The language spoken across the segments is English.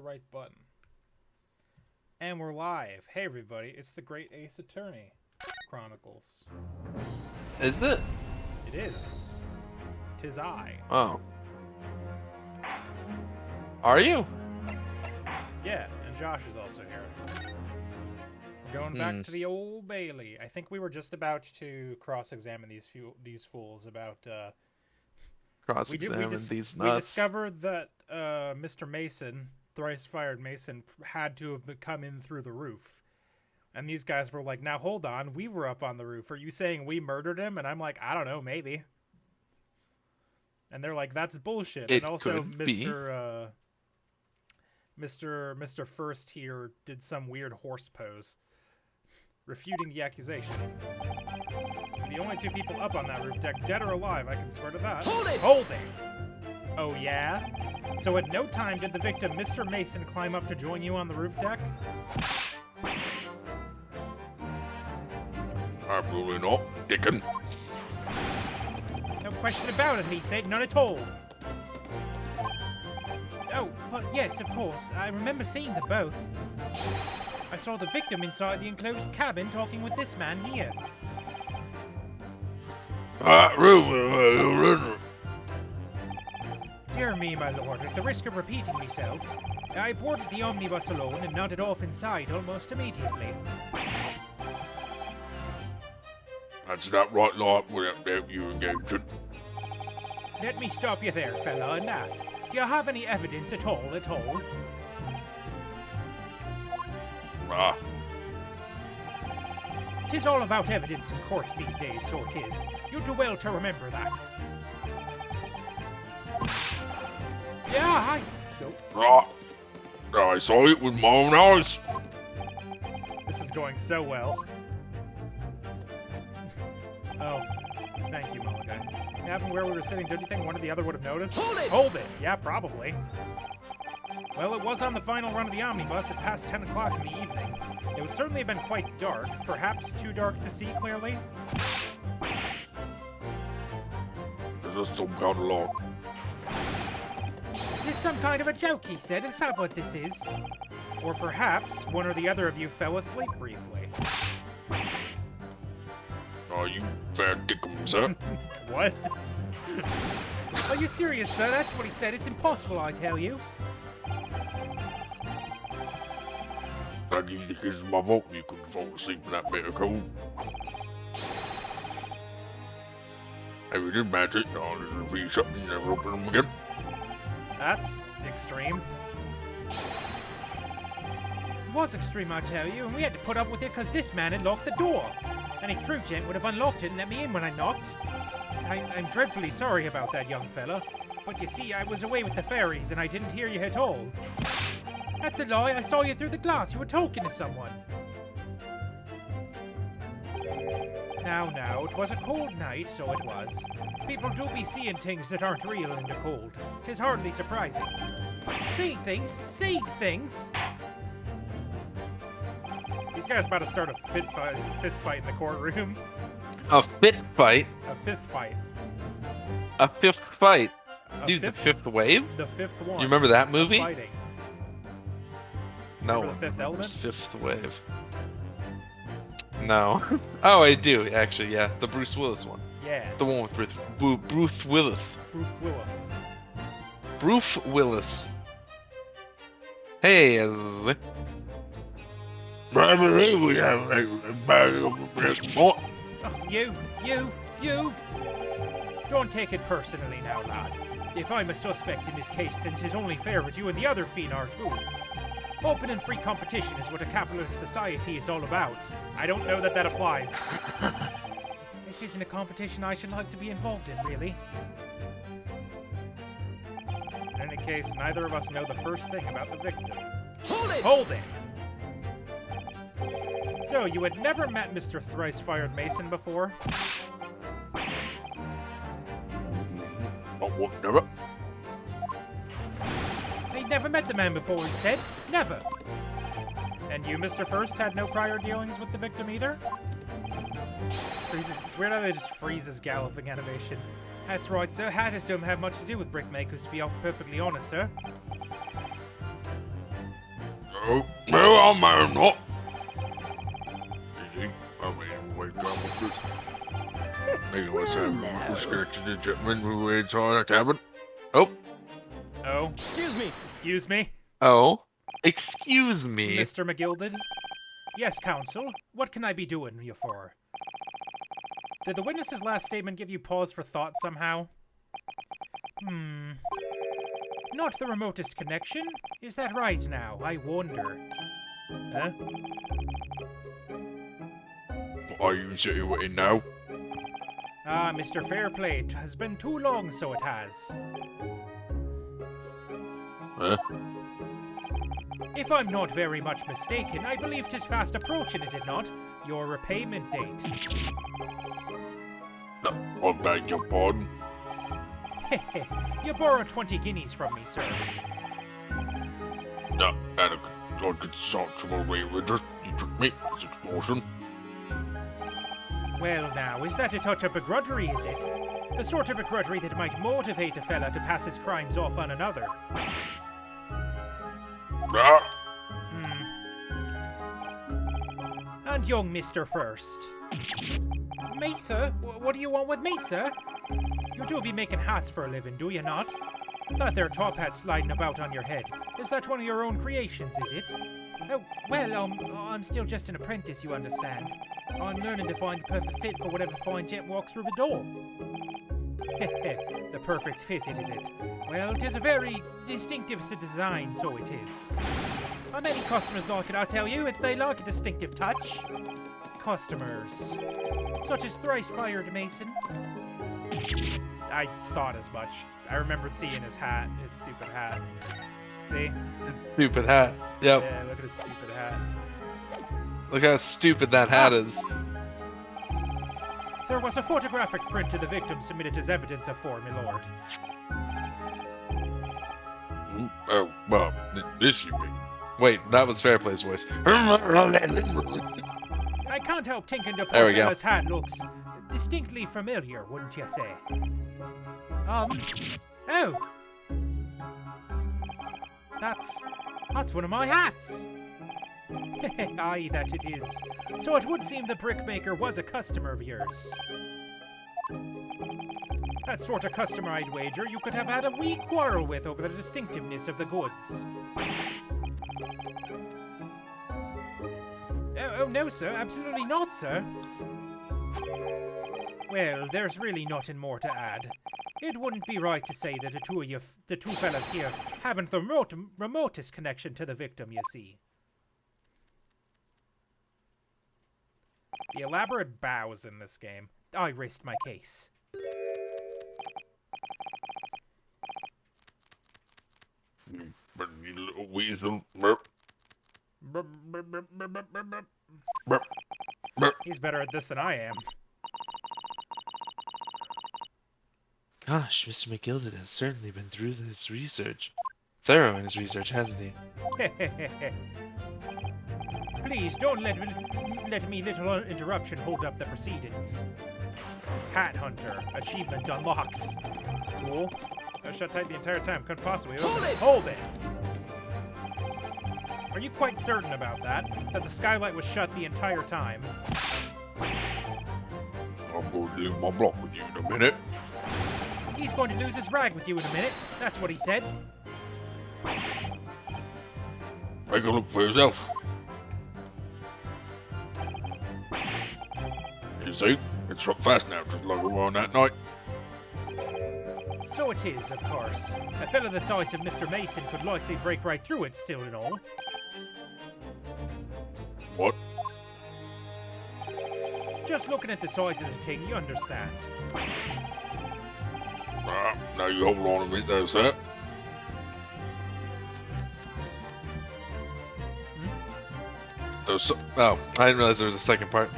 right button. And we're live. Hey everybody, it's the Great Ace Attorney Chronicles. Is it? It is. 'Tis I. Oh. Are you? Yeah, and Josh is also here. We're going back to the Old Bailey. I think we were just about to cross-examine these fools about Cross-examine these nuts. We discovered that Mr. Mason, thrice-fired Mason, had to have come in through the roof. And these guys were like, now hold on, we were up on the roof. Are you saying we murdered him? And I'm like, I don't know, maybe. And they're like, that's bullshit. It and also could be. Mr. First here did some weird horse pose, refuting the accusation. The only two people up on that roof deck, dead or alive, I can swear to that. Hold it! Hold it! Oh yeah? So at no time did the victim, Mr. Mason, climb up to join you on the roof deck? Absolutely not, Dickon. No question about it, he said, none at all. Oh, but yes, of course. I remember seeing them both. I saw the victim inside the enclosed cabin talking with this man here. Dear me, my lord, at the risk of repeating myself, I boarded the omnibus alone and nodded off inside almost immediately. That's not right like without you engaging. Let me stop you there, fella, and ask, do you have any evidence at all, Ah, 'Tis all about evidence in courts these days, so 'tis. You do well to remember that. Yeah, right. I saw it with my own eyes. This is going so well. Oh, thank you, Mulligan. Having where we were sitting, don't you think one or the other would have noticed? Hold it! Hold it! Yeah, probably. Well, it was on the final run of the omnibus at past 10 o'clock in the evening. It would certainly have been quite dark, perhaps too dark to see clearly. Is this some kind of law? Is this some kind of a joke, he said? Is that what this is? Or perhaps one or the other of you fell asleep briefly. Are you fair dickum, sir? What? Are you serious, sir? That's what he said. It's impossible, I tell you. That is because of my vote you couldn't fall asleep in that bit of cold. If you did match it, I'll just be shut and never open them again. That's extreme. It was extreme, I tell you, and we had to put up with it because this man had locked the door. Any true gent would have unlocked it and let me in when I knocked. I'm dreadfully sorry about that, young fella. But you see, I was away with the fairies and I didn't hear you at all. That's a lie. I saw you through the glass. You were talking to someone. Now, it was a cold night, so it was. People do be seeing things that aren't real in the cold. 'Tis hardly surprising. Seeing things? These guys about to start a fist fight in the courtroom. A fit fight? A fifth fight. A fifth fight? Dude, fifth? the fifth wave? The fifth one. You remember that movie? Fighting. No. Remember the Fifth Element? It's Fifth Wave. No. Oh, I do, actually, yeah. The Bruce Willis one. Yeah. The one with Bruce Willis. Bruce Willis. Bruce Willis. Hey, I believe we have a bag of what? Oh, you! Don't take it personally now, lad. If I'm a suspect in this case, then 'tis only fair that you and the other fiend are too. Open and free competition is what a capitalist society is all about. I don't know that applies. This isn't a competition I should like to be involved in, really. In any case, neither of us know the first thing about the victim. Hold it! So, you had never met Mr. Thrice-Fired Mason before? Oh, what, never? He'd never met the man before, he said. Never. And you, Mr. First, had no prior dealings with the victim either? It's weird how they just freeze his galloping animation. That's right, sir. Hatters don't have much to do with brickmakers, to be perfectly honest, sir. No, I'm not. Easy. I mean, wait, down with this. Maybe let's have a disconnected the gentleman who inside the cabin. Oh, Oh, Excuse me. excuse me, oh, excuse me. Mr. McGilded. Yes, counsel. What can I be doing you for? Did the witness's last statement give you pause for thought somehow? Not the remotest connection? Is that right now? I wonder. Huh? Are you insinuating now? Ah, Mr. Fairplay, it has been too long, so it has. Huh? If I'm not very much mistaken, I believe 'tis fast approaching, is it not? Your repayment date. I beg your pardon. You borrowed 20 guineas from me, sir. No, at a consensual rate with us. You took me as extortion. Well now, is that a touch of begrudgery, is it? The sort of begrudgery that might motivate a fella to pass his crimes off on another. Ah, And young Mr. First. Me, sir? What do you want with me, sir? You do be making hats for a living, do you not? That there top hat sliding about on your head. Is that one of your own creations, is it? Oh, well, I'm still just an apprentice, you understand. I'm learning to find the perfect fit for whatever fine gent walks through the door. The perfect fit, is it? Well, 'tis a very distinctive design, so it is. How many customers like it, I tell you, if they like a distinctive touch? Customers. Such as thrice-fired Mason. I thought as much. I remembered seeing his hat, his stupid hat. See? Stupid hat. Yep. Yeah, look at his stupid hat. Look how stupid that hat is. There was a photographic print of the victim submitted as evidence afore, my lord. oh, well, this you mean? Wait, that was Fairplay's voice. I can't help thinking the There poor we go. fella's hat looks distinctly familiar, wouldn't you say? Oh. That's one of my hats. Aye, that it is. So it would seem the brickmaker was a customer of yours. That sort of customer, I'd wager, you could have had a wee quarrel with over the distinctiveness of the goods. Oh, no, sir. Absolutely not, sir. Well, there's really nothing more to add. It wouldn't be right to say that the two fellas here haven't the remotest connection to the victim, you see. The elaborate bows in this game. I rest my case. But you little weasel. Burp. Burp. He's better at this than I am. Gosh, Mr. McGilded has certainly been through his research. Thorough in his research, hasn't he? Please don't let me little interruption hold up the proceedings. Hat Hunter. Achievement unlocked. Cool. I shut tight the entire time. Couldn't possibly open it. Hold it! Are you quite certain about that? That the skylight was shut the entire time? I'm going to leave my block with you in a minute. He's going to lose his rag with you in a minute. That's what he said. Take a look for yourself. You see? It's shut fast now, just like it was on that night. So it is, of course. A fellow the size of Mr. Mason could likely break right through it still and all. What? Just looking at the size of the thing, you understand. Now you hold on a minute there, sir. Oh, I didn't realize there was a second part.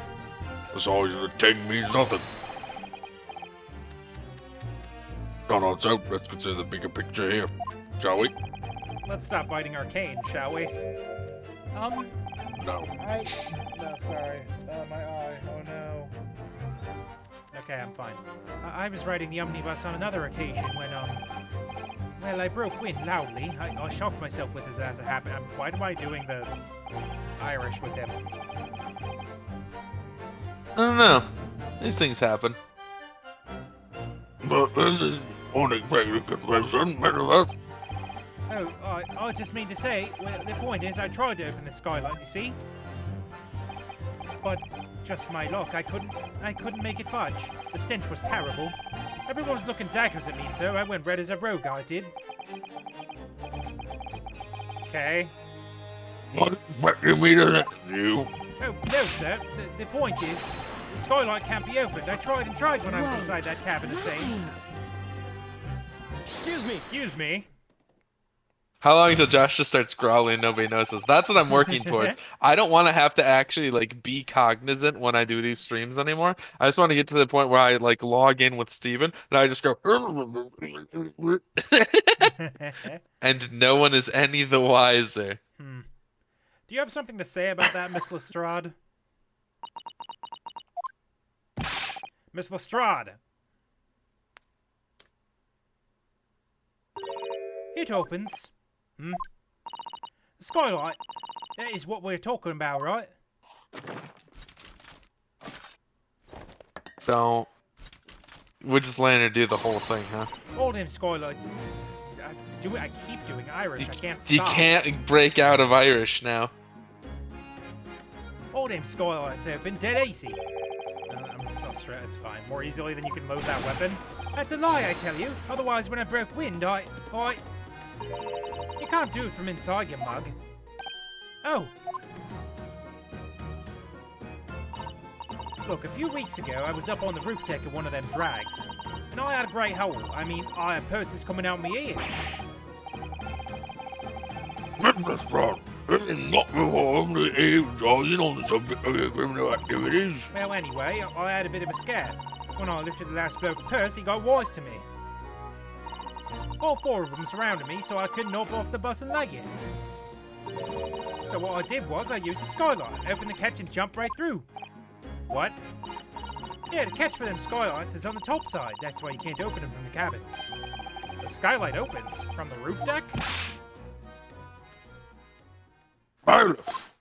The size of the thing means nothing. No, so let's consider the bigger picture here, shall we? Let's stop biting our cane, shall we? No. No, sorry. My eye. Oh, no. Okay, I'm fine. I was riding the omnibus on another occasion when, Well, I broke wind loudly. I shocked myself with this as it happened. Why am I doing the Irish with him? I don't know. These things happen. But this is unexpected confession, Mr. Oh, I just mean to say, well, the point is I tried to open the skylight, you see? But just my luck, I couldn't make it budge. The stench was terrible. Everyone was looking daggers at me, so I went red as a rogue, I did. Okay. Not expecting me to let you. Oh, no, sir. The point is, the skylight can't be opened. I tried and tried when I was inside that cabin thing. Excuse me. How long until Josh just starts growling and nobody notices? That's what I'm working towards. I don't want to have to actually like be cognizant when I do these streams anymore. I just want to get to the point where I like log in with Steven and I just go and no one is any the wiser. Do you have something to say about that, Miss Lestrade? Miss Lestrade! It opens. The skylight. That is what we're talking about, right? Don't. We're just letting her do the whole thing, huh? All them skylights. I keep doing Irish. I can't stop. You can't break out of Irish now. All them skylights have been dead easy. I'm so straight. It's fine. More easily than you can load that weapon. That's a lie, I tell you. Otherwise, when I broke wind, You can't do it from inside, you mug. Oh. Look, a few weeks ago, I was up on the roof deck of one of them drags. And I had a great hole. I mean, I had purses coming out my ears. Mr. Strong, this is not before the age in on the subject of your criminal activities. Well, anyway, I had a bit of a scare. When I lifted the last bloke's purse, he got wise to me. All four of them surrounded me, so I couldn't hop off the bus and leg it. So what I did was I used a skylight, opened the catch and jumped right through. What? Yeah, the catch for them skylights is on the top side. That's why you can't open them from the cabin. The skylight opens from the roof deck? Bailiff!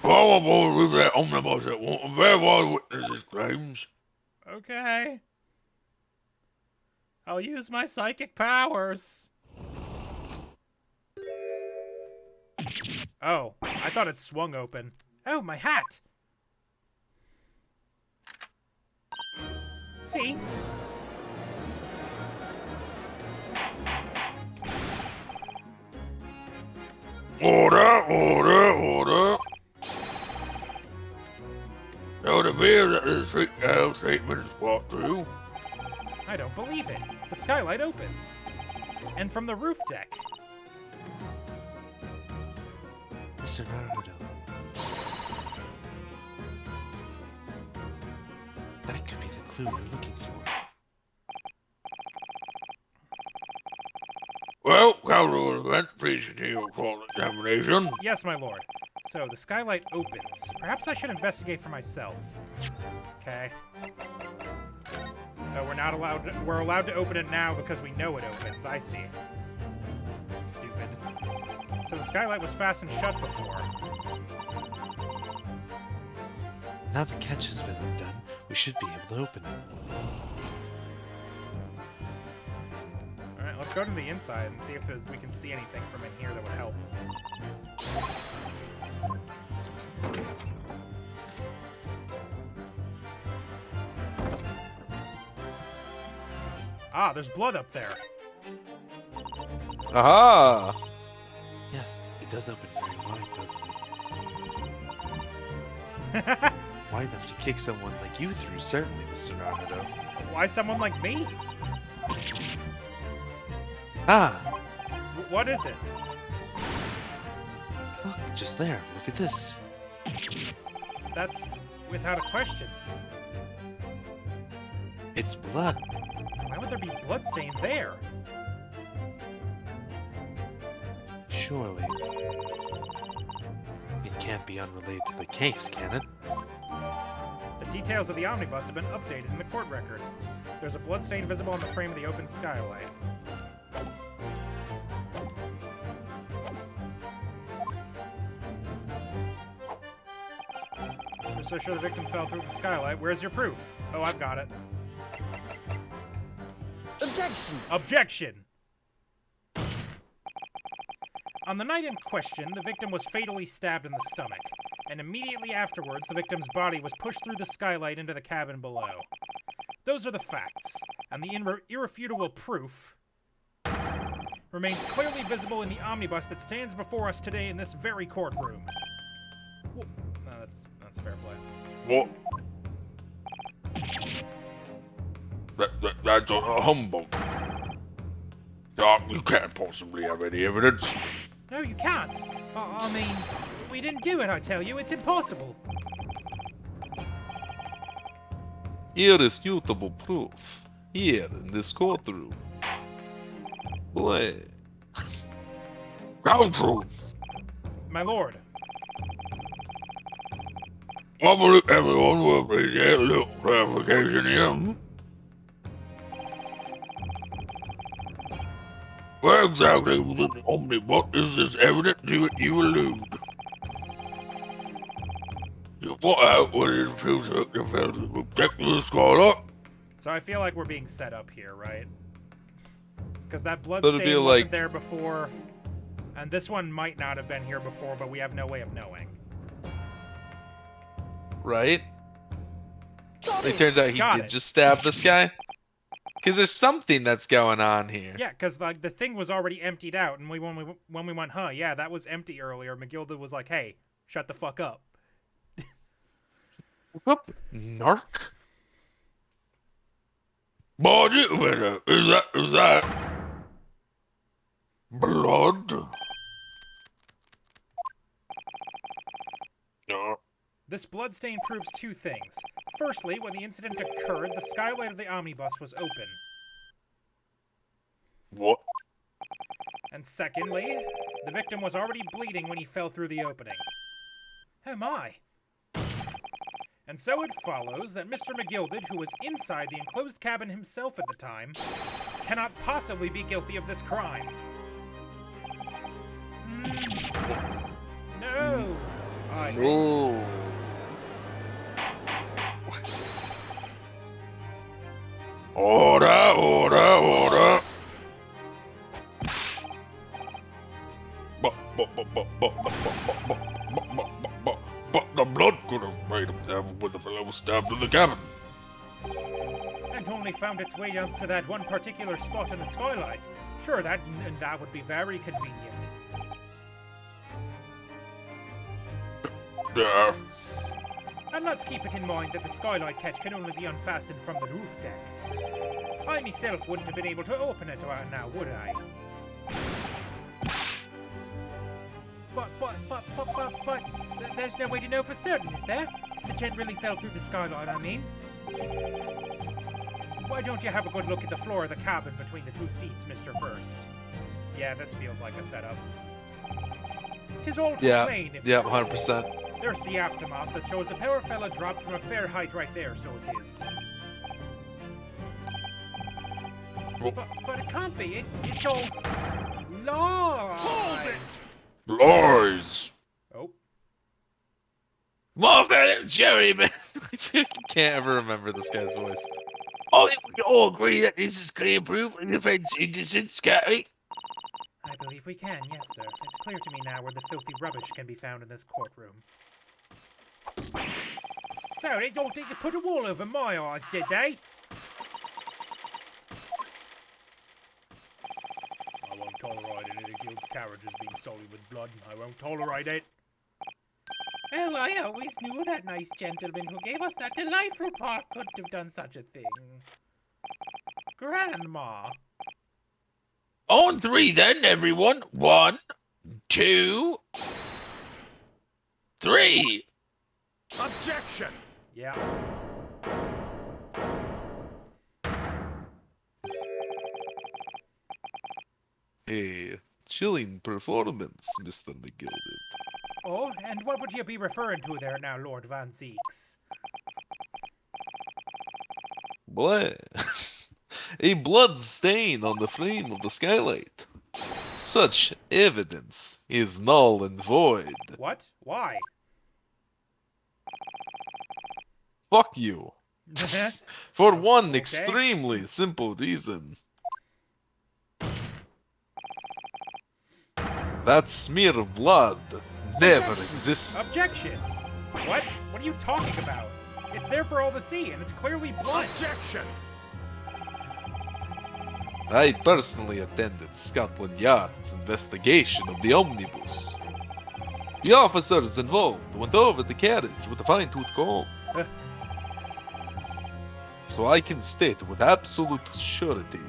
Follow aboard with that omnibus that won't verify witnesses' claims. Okay. I'll use my psychic powers. Oh, I thought it swung open. Oh, my hat! See? Order! It would appear that the street house statement is brought through. I don't believe it. The skylight opens. And from the roof deck. Mr. Naruto. That could be the clue we're looking for. Well, counter event, please continue your full examination. Yes, my lord. So, the skylight opens. Perhaps I should investigate for myself. Okay. Oh, we're allowed to open it now because we know it opens. I see. Stupid. So the skylight was fastened shut before. Now the catch has been undone, we should be able to open it. Alright, let's go to the inside and see if we can see anything from in here that would help. Ah, there's blood up there. Aha! Yes, it does open very wide, doesn't it? Wide enough to kick someone like you through, certainly, Mr. Naruto. Why someone like me? Ah! What is it? Look, just there. Look at this. That's without a question. It's blood. Why would there be blood stain there? Surely. It can't be unrelated to the case, can it? The details of the omnibus have been updated in the court record. There's a bloodstain visible on the frame of the open skylight. We're so sure the victim fell through the skylight. Where's your proof? Oh, I've got it. Objection! Objection! On the night in question, the victim was fatally stabbed in the stomach, and immediately afterwards, the victim's body was pushed through the skylight into the cabin below. Those are the facts, and the irrefutable proof remains clearly visible in the omnibus that stands before us today in this very courtroom. Whoa. No, that's fair play. What? That's a humbug. You can't possibly have any evidence. No, you can't. I mean, we didn't do it, I tell you. It's impossible. Irrefutable proof. Here in this courtroom. Boy. Ground truth. My lord. I believe everyone will appreciate a little clarification here. Where exactly within the omnibus is this evidence to it you allude? You point out what it appears that the failed to object to the skylight. So I feel like we're being set up here, right? Because that it'd bloodstain be wasn't like- there before, and this one might not have been here before, but we have no way of knowing. Right? Got It it! turns out he Got did it. just stab this guy. Because there's something that's going on here. Yeah, because like the thing was already emptied out, and when we went, huh? Yeah, that was empty earlier. McGilda was like, "Hey, shut the fuck up." Up, narc. But it better. Is that blood? No. This bloodstain proves two things. Firstly, when the incident occurred, the skylight of the omnibus was open. What? And secondly, the victim was already bleeding when he fell through the opening. Oh my. And so it follows that Mr. McGilded, who was inside the enclosed cabin himself at the time, cannot possibly be guilty of this crime. No! I think No. Order. But the blood could have made him dead when the fellow was stabbed in the cabin. and only found its way down to that one particular spot in the skylight. Sure, that would be very convenient. Yeah. And let's keep it in mind that the skylight catch can only be unfastened from the roof deck. I myself wouldn't have been able to open it now, would I? But, there's no way to know for certain, is there? If the gent really fell through the skylight, I mean. Why don't you have a good look at the floor of the cabin between the two seats, Mr. First? Yeah, this feels like a setup. 'Tis all too Yeah, plain if yeah, you say. 100%. There's the aftermath that shows the poor fella dropped from a fair height right there, so it is. But it can't be. It's all lies. Hold it! Lies. Oh, My fellow juryman. I can't ever remember this guy's voice. I think we can all agree that this is clear proof of the offense innocent, Scatty. I believe we can, yes, sir. It's clear to me now where the filthy rubbish can be found in this courtroom. So, they all did you put a wall over my eyes, did they? I won't tolerate any of the guild's carriages being sullied with blood. I won't tolerate it. Oh, I always knew that nice gentleman who gave us that delightful park couldn't have done such a thing. Grandma. On three then, everyone. 1, 2, 3. Objection! Yeah. A chilling performance, Mr. McGilded. Oh, and what would you be referring to there now, Lord Van Zeeks? Boy. A blood stain on the frame of the skylight. Such evidence is null and void. What? Why? Fuck you. For one Okay. extremely simple reason. That smear of blood never existed. Objection! What? What are you talking about? It's there for all to see, and it's clearly blood. Objection! I personally attended Scotland Yard's investigation of the omnibus. The officers involved went over the carriage with a fine-tooth comb. So I can state with absolute surety,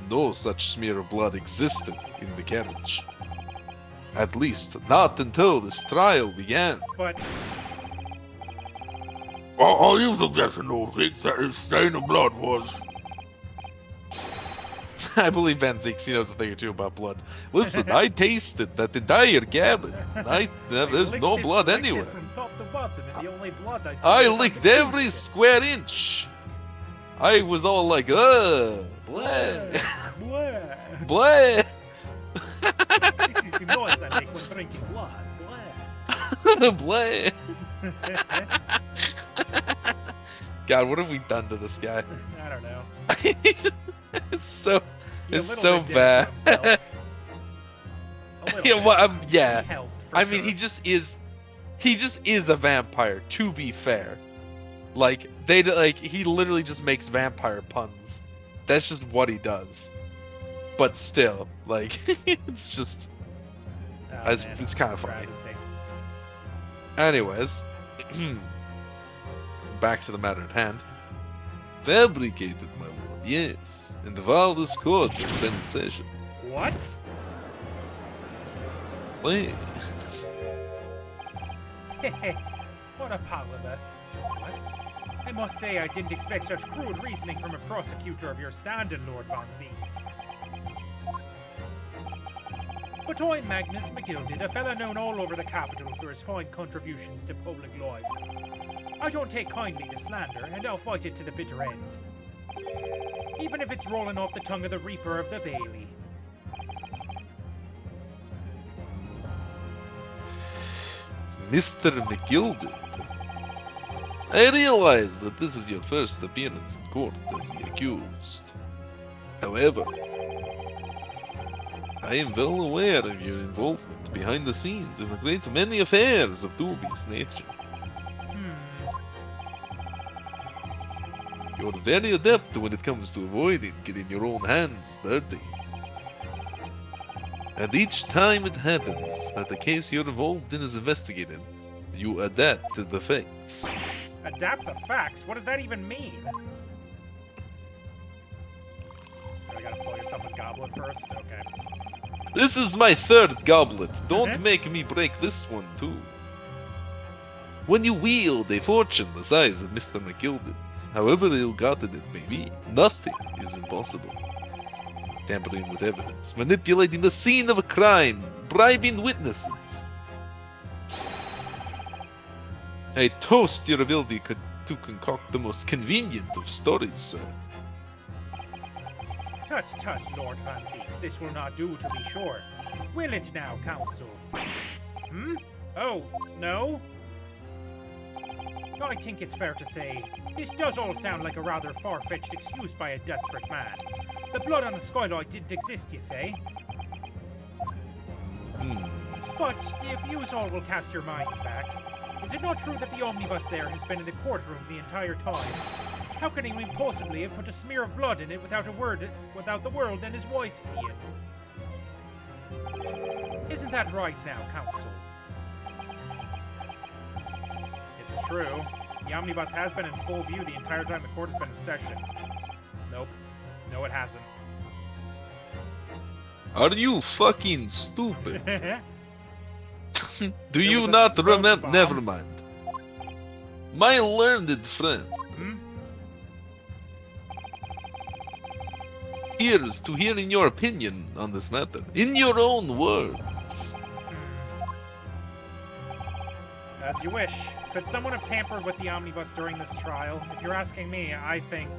no such smear of blood existed in the carriage. At least not until this trial began. But All you suggesting, though, thinks that his stain of blood was... I believe Van Zeeks, knows a thing or two about blood. Listen, I tasted that entire cabin. There's licked no it- blood licked it anywhere. from top to bottom, and the only blood I see I is on licked the every cruise square inch. I was all like, blood, ship. Blah. blood. This is the noise I make when drinking blood. Bleh. God, what have we done to this guy? I don't know. it's so, He's a it's little so bit bad. different from himself. A little Yeah, bit. well, yeah. He helped, for I mean, sure. he just is a vampire. To be fair, like he literally just makes vampire puns. That's just what he does. But still, like, it's just. Oh, it's man, kinda a funny. travesty. Anyways, back to the matter at hand. Fabricated, my lord, yes. And while this court has been in session, What? wait, What a palaver. What? I must say I didn't expect such crude reasoning from a prosecutor of your standing, Lord Von Zeeks. But I'm Magnus McGilded, a fellow known all over the capital for his fine contributions to public life. I don't take kindly to slander, and I'll fight it to the bitter end. Even if it's rolling off the tongue of the Reaper of the Bailey. Mr. McGilded. I realize that this is your first appearance in court as the accused. However, I am well aware of your involvement behind the scenes in a great many affairs of dubious nature. You're very adept when it comes to avoiding getting your own hands dirty. And each time it happens that the case you're involved in is investigated, you adapt to the facts. Adapt the facts? What does that even mean? I gotta pull yourself a goblet first? Okay. This is my third goblet. Don't make me break this one too. When you wield a fortune the size of Mr. McGilded's, however ill-gotten it may be, nothing is impossible. Tampering with evidence, manipulating the scene of a crime, bribing witnesses. I toast your ability to concoct the most convenient of stories, sir. Tut, tut, Lord Van Zeeks, this will not do to be sure. Will it now, counsel? Hmm? Oh, no? I think it's fair to say, this does all sound like a rather far-fetched excuse by a desperate man. The blood on the skylight didn't exist, you say? But if you all will cast your minds back, is it not true that the omnibus there has been in the courtroom the entire time? How can he possibly have put a smear of blood in it without the world and his wife seeing? Isn't that right now, counsel? It's true. The omnibus has been in full view the entire time the court has been in session. Nope. No, it hasn't. Are you fucking stupid? Do There you was a not smoke remember? bomb. Never mind. My learned friend, Hmm? here's to hearing your opinion on this matter, in your own words. As you wish. Could someone have tampered with the omnibus during this trial? If you're asking me, I think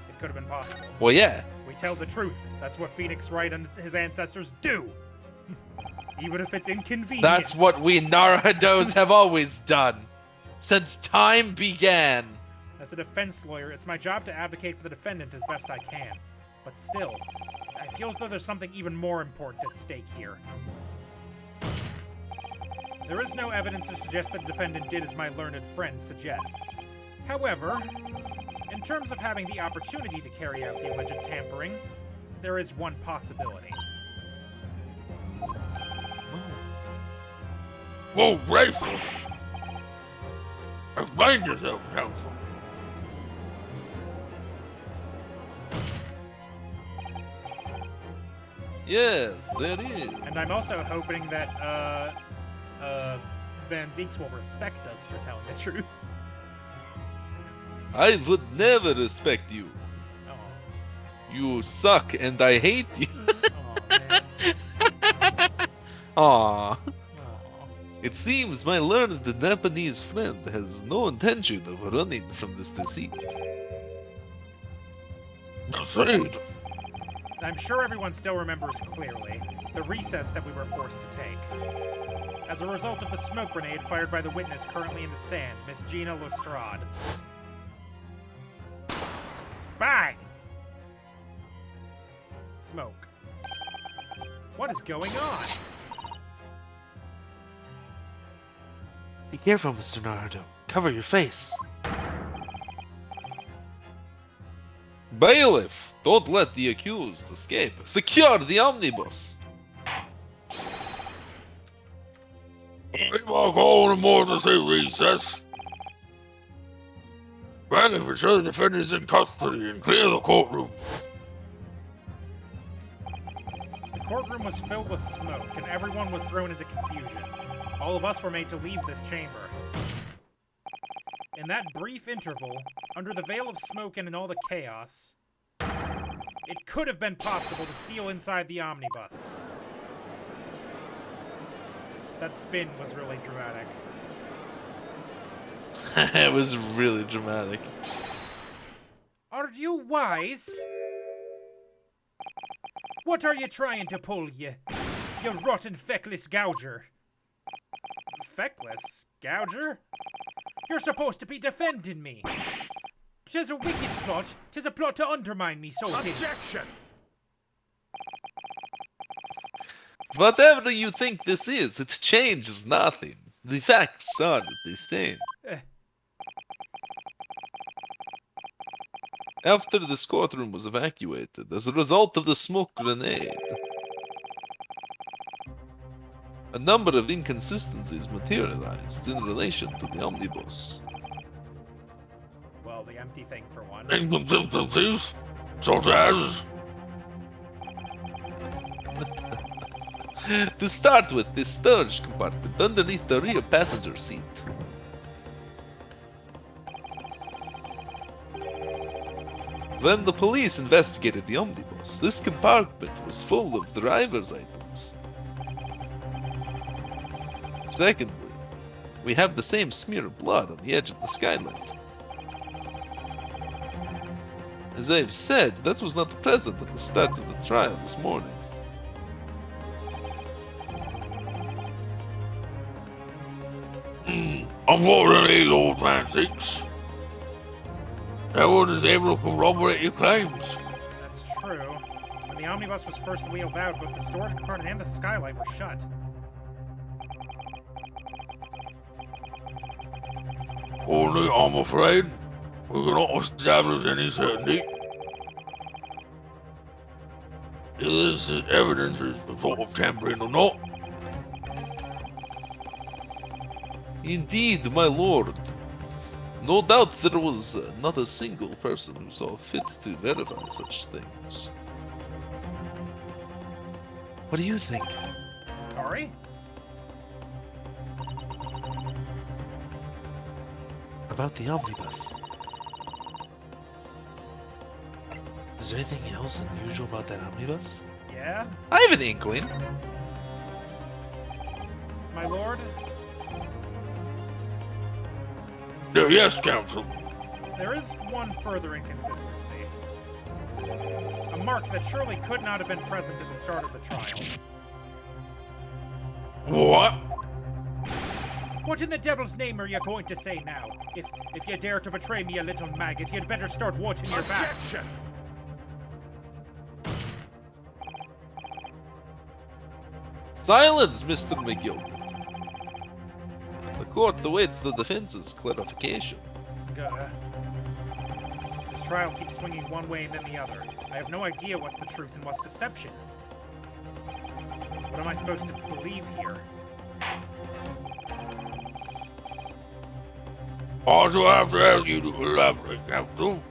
it could have been possible. Well, yeah. We tell the truth. That's what Phoenix Wright and his ancestors do. Even if it's inconvenient. That's what we Naruhodos have always done. Since time began. As a defense lawyer, it's my job to advocate for the defendant as best I can. But still, I feel as though there's something even more important at stake here. There is no evidence to suggest that the defendant did as my learned friend suggests. However, in terms of having the opportunity to carry out the alleged tampering, there is one possibility. Whoa, racist! Explain yourself, counsel. Yes, there is. And I'm also hoping that, Van Zeeks will respect us for telling the truth. I would never respect you. Oh, You suck and I hate you. man. Aww. Aw. It seems my learned Japanese friend has no intention of running from this deceit. Deceit? I'm sure everyone still remembers clearly the recess that we were forced to take. As a result of the smoke grenade fired by the witness currently in the stand, Miss Gina Lestrade. Bang! Smoke. What is going on? Be careful, Mr. Naruto. Cover your face. Bailiff, don't let the accused escape. Secure the omnibus. We will go on emergency recess. Bailiff, ensure the defendant is in custody and clear the courtroom. The courtroom was filled with smoke, and everyone was thrown into confusion. All of us were made to leave this chamber. In that brief interval, under the veil of smoke and in all the chaos, it could have been possible to steal inside the omnibus. That spin was really dramatic. It was really dramatic. Are you wise? What are you trying to pull, you rotten feckless gouger? Feckless? Gouger? You're supposed to be defending me. 'Tis a wicked plot. 'Tis a plot to undermine me, so it is. Objection! Whatever you think this is, it changes nothing. The facts are the same. After this courtroom was evacuated as a result of the smoke grenade, a number of inconsistencies materialized in relation to the omnibus. Well, the empty thing for one. Inconsistencies, such as... To start with, the storage compartment underneath the rear passenger seat. When the police investigated the omnibus, this compartment was full of driver's items. Secondly, we have the same smear of blood on the edge of the skylight. As I've said, that was not present at the start of the trial this morning. Unfortunately, old man Six, no one is able to corroborate your claims. That's true. When the omnibus was first wheeled out, both the storage compartment and the skylight were shut. Only, I'm afraid, we cannot establish any certainty. If this evidence is the sort of tampering or not. Indeed, my lord. No doubt there was not a single person who saw fit to verify such things. What do you think? Sorry? About the omnibus? Is there anything else unusual about that omnibus? Yeah? I have an inkling. My lord? Yes, Counsel. There is one further inconsistency. A mark that surely could not have been present at the start of the trial. What? What in the devil's name are you going to say now? If you dare to betray me, a little maggot, you'd better start watching your back. Objection! Silence, Mr. McGill. The court awaits the defense's clarification. Gah. This trial keeps swinging one way and then the other. I have no idea what's the truth and what's deception. What am I supposed to believe here? Also, I have to ask you to elaborate, Counsel.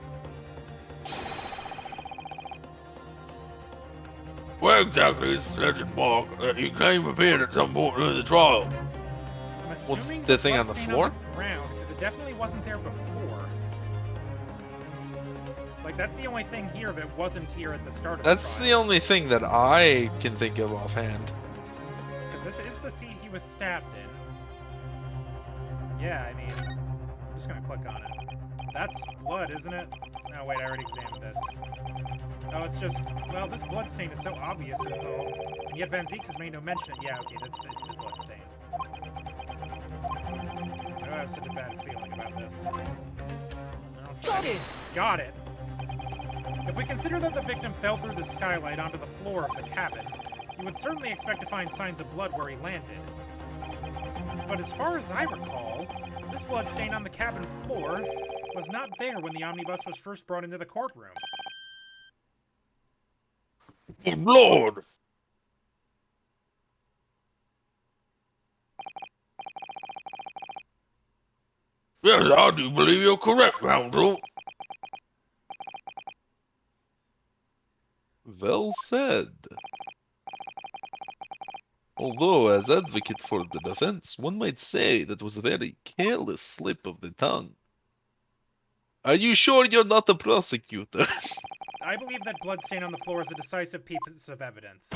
Where exactly is the alleged mark that you claim appeared at some point during the trial? I'm assuming the thing on the bloodstain floor? on the ground, because it definitely wasn't there before. Like, that's the only thing here that wasn't here at the start of That's the the trial. only thing that I can think of offhand. Because this is the seat he was stabbed in. Yeah, I mean, I'm just gonna click on it. That's blood, isn't it? No, wait, I already examined this. Oh, it's just, well, this blood stain is so obvious that it's all... And yet Van Zeeks has made no mention of it. Yeah, okay, it's the blood stain. I don't have such a bad feeling about this. Got it! Got it! If we consider that the victim fell through the skylight onto the floor of the cabin, you would certainly expect to find signs of blood where he landed. But as far as I recall, this blood stain on the cabin floor was not there when the omnibus was first brought into the courtroom. Oh, Lord! Yes, I do believe you're correct, Counsel. Well said. Although, as advocate for the defense, one might say that was a very careless slip of the tongue. Are you sure you're not a prosecutor? I believe that bloodstain on the floor is a decisive piece of evidence.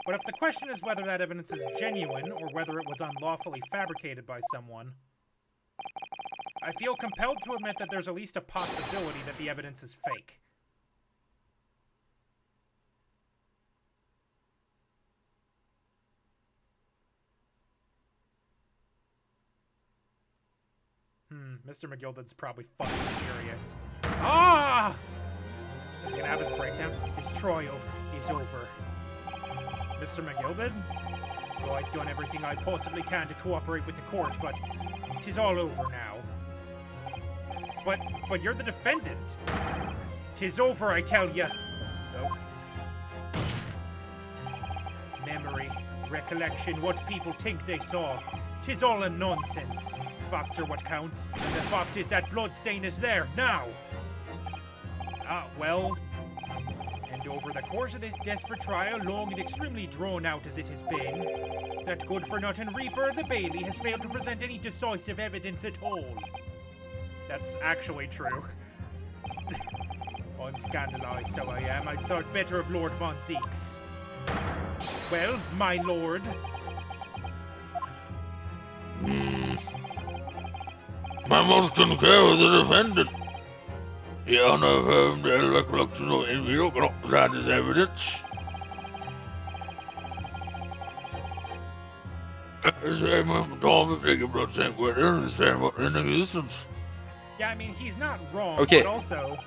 But if the question is whether that evidence is genuine or whether it was unlawfully fabricated by someone, I feel compelled to admit that there's at least a possibility that the evidence is fake. Mr. McGilded's probably fucking furious. Ah! He's gonna have his breakdown. His trial is over. Mr. McGilded? Oh, I've done everything I possibly can to cooperate with the court, but it is all over now. But you're the defendant. 'Tis over, I tell ya. Nope. Memory, recollection, what people think they saw. 'Tis all a nonsense. Facts are what counts, and the fact is that bloodstain is there, now. Well, and over the course of this desperate trial, long and extremely drawn out as it has been, that good-for-nothing Reaper of the Bailey has failed to present any decisive evidence at all. That's actually true. I'm scandalized, so I am. I thought better of Lord Von Zeeks. Well, my lord... I must concur with the defendant. The unaffirmed recollection of Envy cannot present as evidence. At the same moment in time, if taking blood stain weather and the same in existence. Yeah, I mean, he's not wrong, Okay. but also...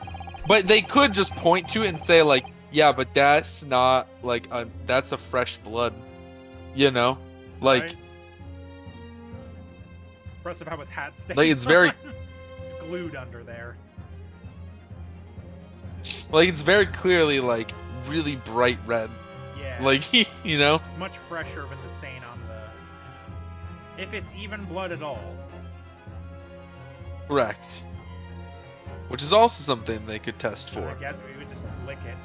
But they could just point to it and say, like, yeah, but that's not, like, that's a fresh blood. You know? Like, Right? Impressive how his hat stays Like, it's very- on. It's glued under there. like, it's very clearly, like, really bright red. Yeah. Like, you know? It's much fresher than the stain on the... If it's even blood at all. Correct. Which is also something they could test I for. guess we would just lick it.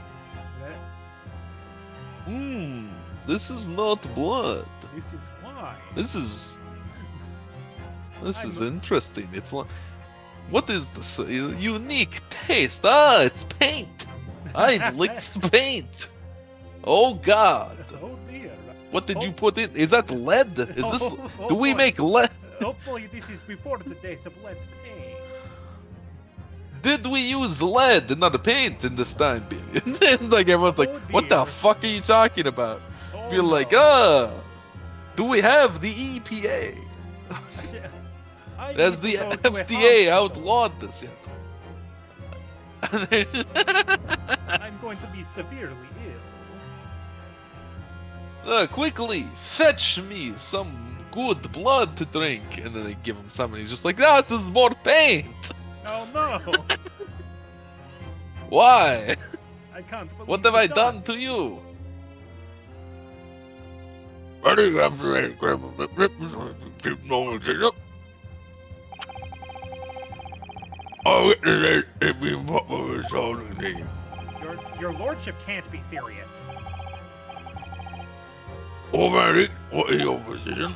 This is not blood. This is why. This is I'm a- interesting. It's like, what is this unique taste? Ah, it's paint. I've licked paint. Oh God, Oh dear. what did Oh. you put in? Is that lead? Is this? Oh, Do we boy. make lead? Hopefully this is before the days of lead paint. Did we use lead and not paint in this time period? And like everyone's like, Oh, what the dear. fuck are you talking about? Oh, Be like, no. do we have the EPA? I Has need the to go to a FDA hospital. outlawed this yet? I'm going to be severely ill. Quickly, fetch me some good blood to drink. And then they give him some, and he's just like, no, this is more paint. Oh no! Why? I can't believe What have you've I done to this. you? Ready, grab the red, grab the rippers, keep normal things up. I witness it being proper as all in here. Your lordship can't be serious. Alrighty, what is your position?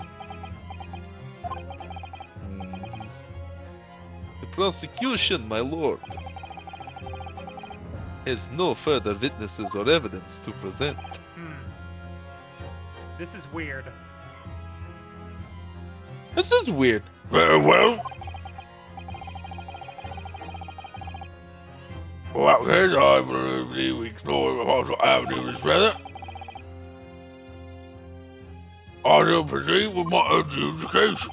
The prosecution, my lord, has no further witnesses or evidence to present. This is weird. This is weird. Very well. Well, that case, I believe we explore the possible avenue is better. I shall proceed with my adjudication.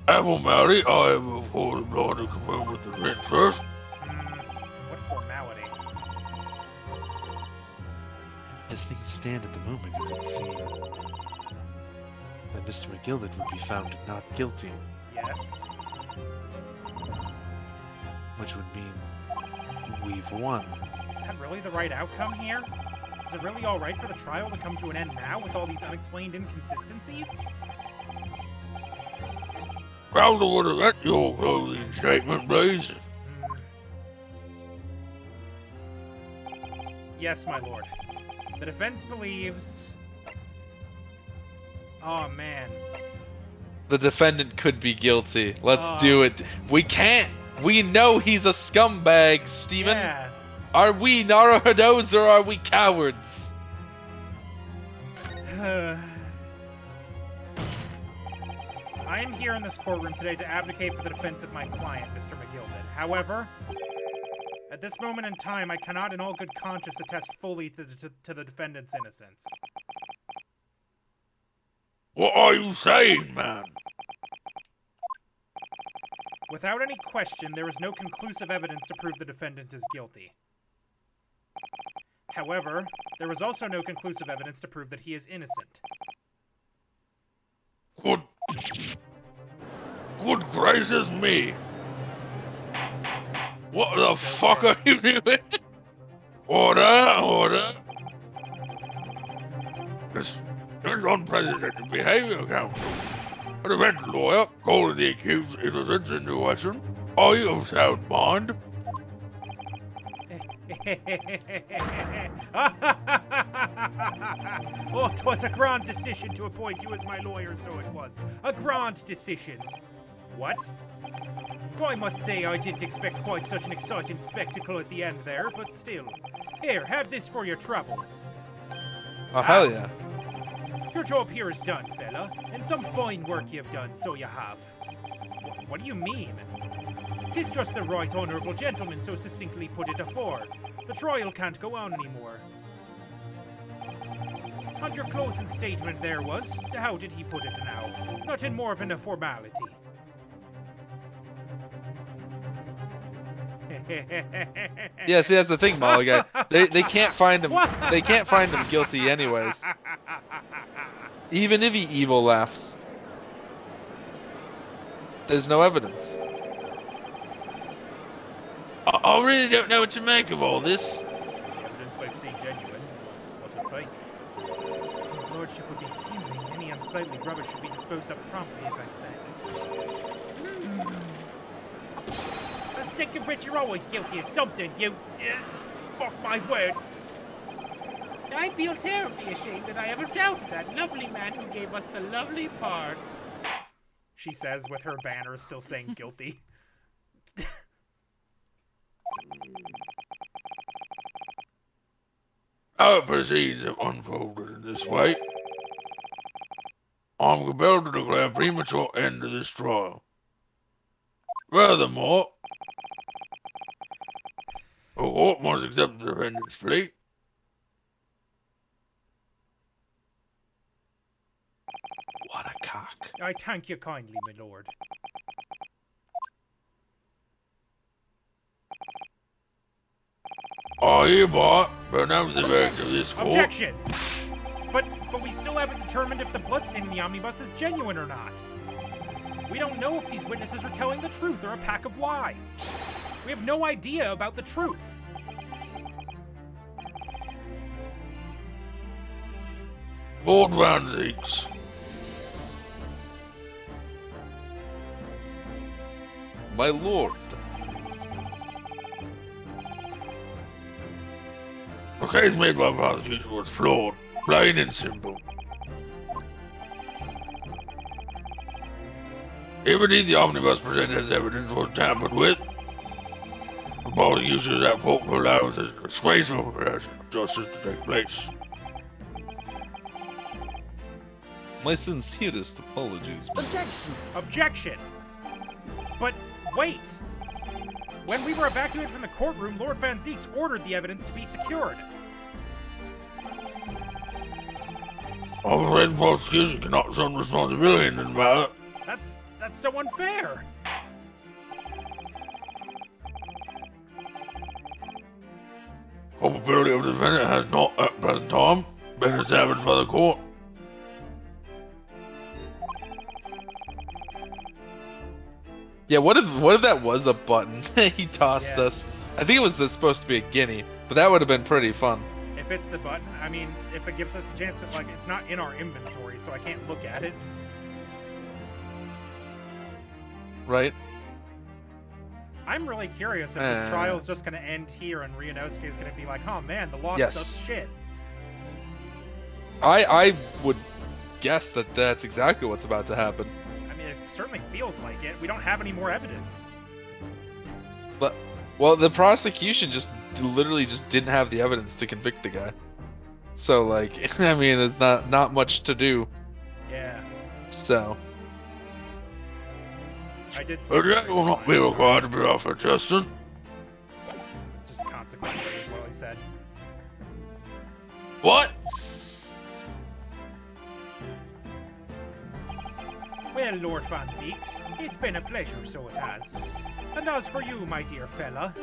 As formality, I have of course applied to confirm with the defense first. What formality? As things stand at the moment, it would seem that Mr. McGildet would be found not guilty, Yes. which would mean we've won. Is that really the right outcome here? Is it really alright for the trial to come to an end now with all these unexplained inconsistencies? Crowder would have let your closing statement, please. Yes, my lord. The defense believes... Oh, man. The defendant could be guilty. Let's Oh. do it. We can't. We know he's a scumbag, Steven. Yeah. Are we Naruhodos or are we cowards? I am here in this courtroom today to advocate for the defense of my client, Mr. McGildet. However, at this moment in time, I cannot in all good conscience attest fully to the defendant's innocence. What are you saying, man? Without any question, there is no conclusive evidence to prove the defendant is guilty. However, there is also no conclusive evidence to prove that he is innocent. Good gracious me. What the So fuck gross. are you doing? Order. This is unprecedented behavior, counsel. A defense lawyer calling the accused innocence into question. Are you of sound mind? Oh, 'twas a grand decision to appoint you as my lawyer, so it was. A grand decision. What? I must say I didn't expect quite such an exciting spectacle at the end there, but still. Here, have this for your troubles. Oh, hell yeah. Your job here is done, fella, and some fine work you've done, so you have. What do you mean? 'Tis just the right honourable gentleman so succinctly put it afore. The trial can't go on anymore. And your closing statement there was, how did he put it now? Not in more than a formality. Yeah, see, that's the thing, Molly guy. They can't find him. They can't find him guilty anyways. Even if he evil laughs. There's no evidence. I really don't know what to make of all this. The evidence we've seen genuine. Was it fake? His lordship would be fuming. Any unsightly rubbish should be disposed of promptly, as I said. A stinking rich, you're always guilty of something, you... Fuck my words. I feel terribly ashamed that I ever doubted that lovely man who gave us the lovely part. She says with her banner still saying guilty. Our proceedings have unfolded in this way. I'm compelled to declare a premature end to this trial. Furthermore, the court must accept the defendant's plea. What a cock. I thank you kindly, my lord. I hereby pronounce the verdict of this court. Objection! But we still haven't determined if the bloodstain in the omnibus is genuine or not. We don't know if these witnesses are telling the truth or a pack of lies. We have no idea about the truth. Lord Van Zeeks. My lord. The case made by the prosecution was flawed, plain and simple. If indeed the omnibus presented as evidence was tampered with, the prosecution is at fault for allowing such a disgraceful perversion of justice to take place. My sincerest apologies. Objection! Objection! But wait! When we were evacuated from the courtroom, Lord Van Zeeks ordered the evidence to be secured. I'm afraid the prosecution cannot assume responsibility in this matter. That's so unfair. Culpability of the defendant has not, at present time, been established by the court. Yeah, what if that was a button he tossed Yeah. us? I think it was supposed to be a guinea, but that would have been pretty fun. If it's the button, I mean, if it gives us a chance to, like, it's not in our inventory, so I can't look at it. Right? I'm really curious if this trial's just going to end here and Ryunosuke is going to be like, oh man, the law Yes. sucks shit. I would guess that that's exactly what's about to happen. I mean, it certainly feels like it. We don't have any more evidence. But, well, the prosecution just literally just didn't have the evidence to convict the guy. So, like, I mean, there's not much to do. Yeah. So, I did The judge will not be required to be offered justice. It's just consequently, is what he said. What? Well, Lord Van Zeeks, it's been a pleasure, so it has. And as for you, my dear fella,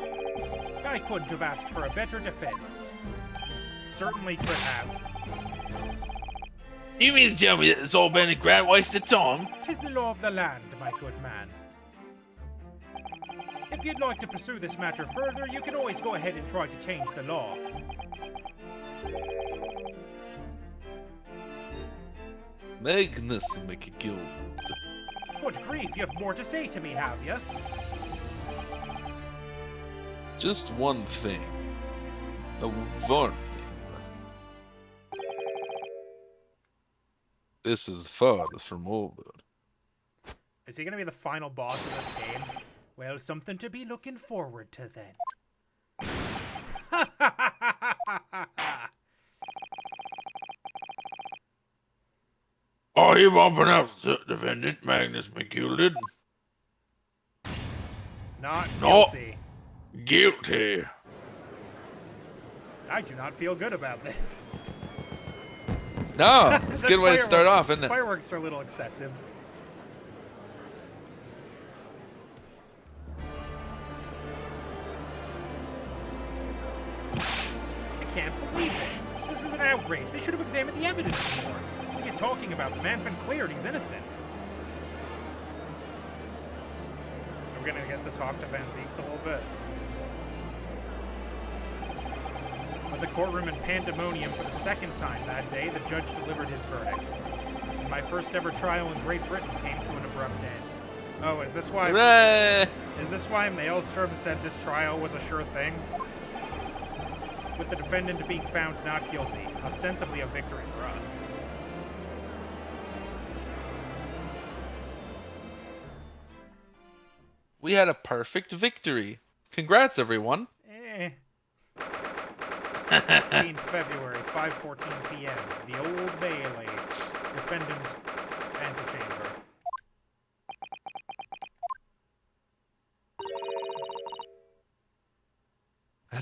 I couldn't have asked for a better defense. You certainly could have. You mean to tell me that it's all been a grand waste of time? 'Tis the law of the land, my good man. If you'd like to pursue this matter further, you can always go ahead and try to change the law. Magnus McGill. Good grief, you've more to say to me, have you? Just one thing. A warning. This is far from over. Is he gonna be the final boss of this game? Well, something to be looking forward to then. I hereby pronounce the defendant, Magnus McGilded, Not No. guilty. guilty. I do not feel good about this. No, it's a The good way to start firework- off, isn't it? Fireworks are a little excessive. I can't believe it. This is an outrage. They should have examined the evidence more. What are you talking about? The man's been cleared. He's innocent. We're gonna get to talk to Van Zeeks a little bit. With the courtroom in pandemonium for the second time that day, the judge delivered his verdict. My first ever trial in Great Britain came to an abrupt end. Oh, is this why? Hooray! Is this why Maelstrom said this trial was a sure thing? With the defendant being found not guilty, ostensibly a victory for us. We had a perfect victory. Congrats, everyone. 15th February, 5:14 p.m. The Old Bailey. Defendant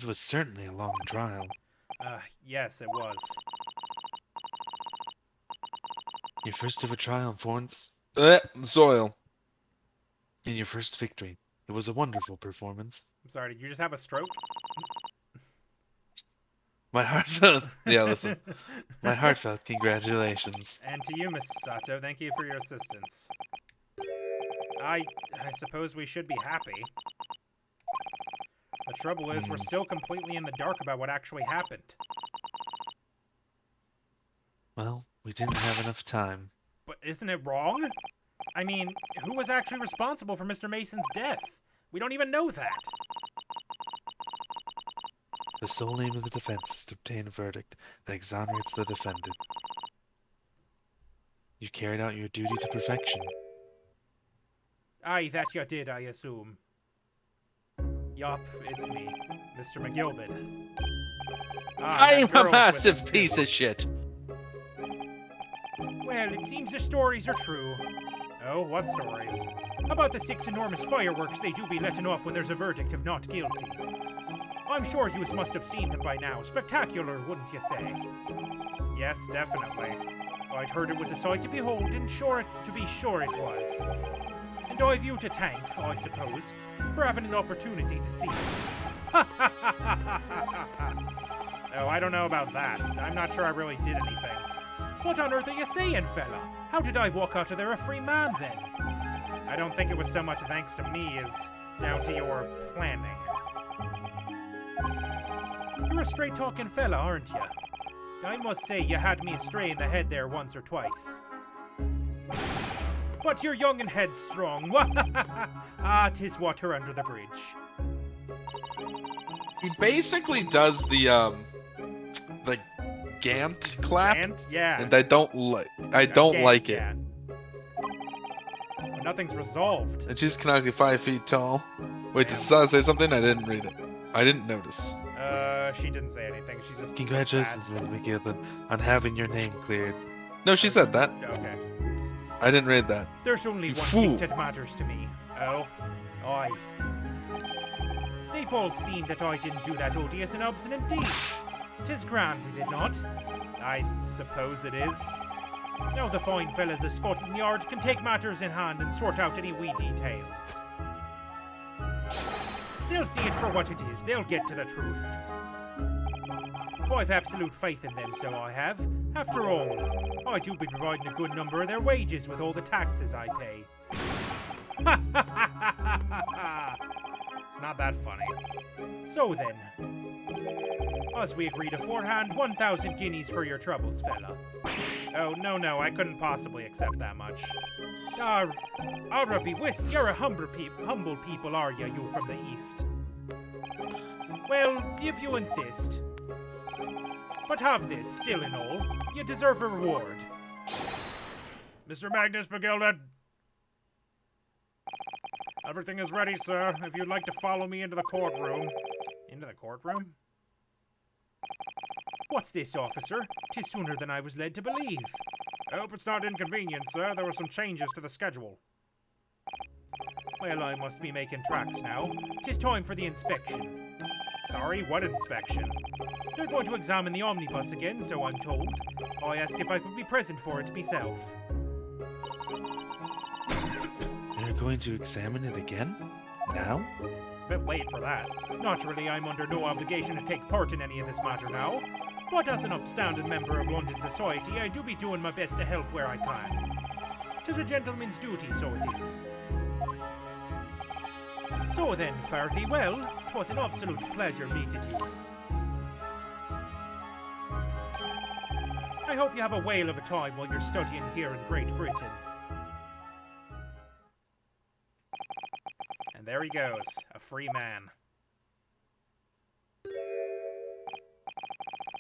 was certainly a long trial. Yes, it was. Your first ever trial in Florence. Soil. In your first victory. It was a wonderful performance. I'm sorry, did you just have a stroke? My heartfelt. Yeah, listen. My heartfelt congratulations. And to you, Mr. Sato, thank you for your assistance. I suppose we should be happy. The trouble is, we're still completely in the dark about what actually happened. Well, we didn't have enough time. But isn't it wrong? I mean, who was actually responsible for Mr. Mason's death? We don't even know that. The sole aim of the defense is to obtain a verdict that exonerates the defendant. You carried out your duty to perfection. Aye, that you did, I assume. Yup, it's me, Mr. McGilvin. I'm a massive piece of shit! Well, it seems the stories are true. Oh, what stories? About the 6 enormous fireworks they do be letting off when there's a verdict of not guilty. I'm sure you must have seen them by now. Spectacular, wouldn't you say? Yes, definitely. I'd heard it was a sight to behold, and to be sure it was. And I've you to thank, I suppose, for having an opportunity to see it. Oh, I don't know about that. I'm not sure I really did anything. What on earth are you saying, fella? How did I walk out of there a free man, then? I don't think it was so much thanks to me as down to your planning. You're a straight-talking fella, aren't you? I must say you had me astray in the head there once or twice. But you're young and headstrong. Ah, 'tis water under the bridge. He basically does the Gant clap, Ant? Yeah. and I don't like it. Yeah. But nothing's resolved. And she's canonically 5 feet tall. Wait, did Damn. Sada say something? I didn't read it. I didn't notice. She didn't say anything. She just Congratulations, was Mr. McGilvin, on having your name cleared. No, she said that. sad. Okay. Oops. I didn't read that. There's only You one fool. thing that matters to me. Oh? Aye. They've all seen that I didn't do that odious and obstinate deed. 'Tis grand, is it not? I suppose it is. Now the fine fellas of Scotland Yard can take matters in hand and sort out any wee details. They'll see it for what it is. They'll get to the truth. I've absolute faith in them, so I have. After all, I do be providing a good number of their wages with all the taxes I pay. It's not that funny. So then, as we agreed aforehand, 1,000 guineas for your troubles, fella. Oh, no, I couldn't possibly accept that much. Be whist, you're a humble people, are you from the east? Well, if you insist. But have this, still in all, you deserve a reward. Mr. Magnus McGilvin. Everything is ready, sir, if you'd like to follow me into the courtroom. Into the courtroom? What's this, officer? 'Tis sooner than I was led to believe. I hope it's not inconvenient, sir. There were some changes to the schedule. Well, I must be making tracks now. 'Tis time for the inspection. Sorry, what inspection? They're going to examine the omnibus again, so I'm told. I asked if I could be present for it myself. They're going to examine it again? Now? It's a bit late for that. Naturally, I'm under no obligation to take part in any of this matter now. But as an upstanding member of London society, I do be doing my best to help where I can. 'Tis a gentleman's duty, so it is. So then, fare thee well. 'Twas an absolute pleasure meeting yous. I hope you have a whale of a time while you're studying here in Great Britain. And there he goes, a free man.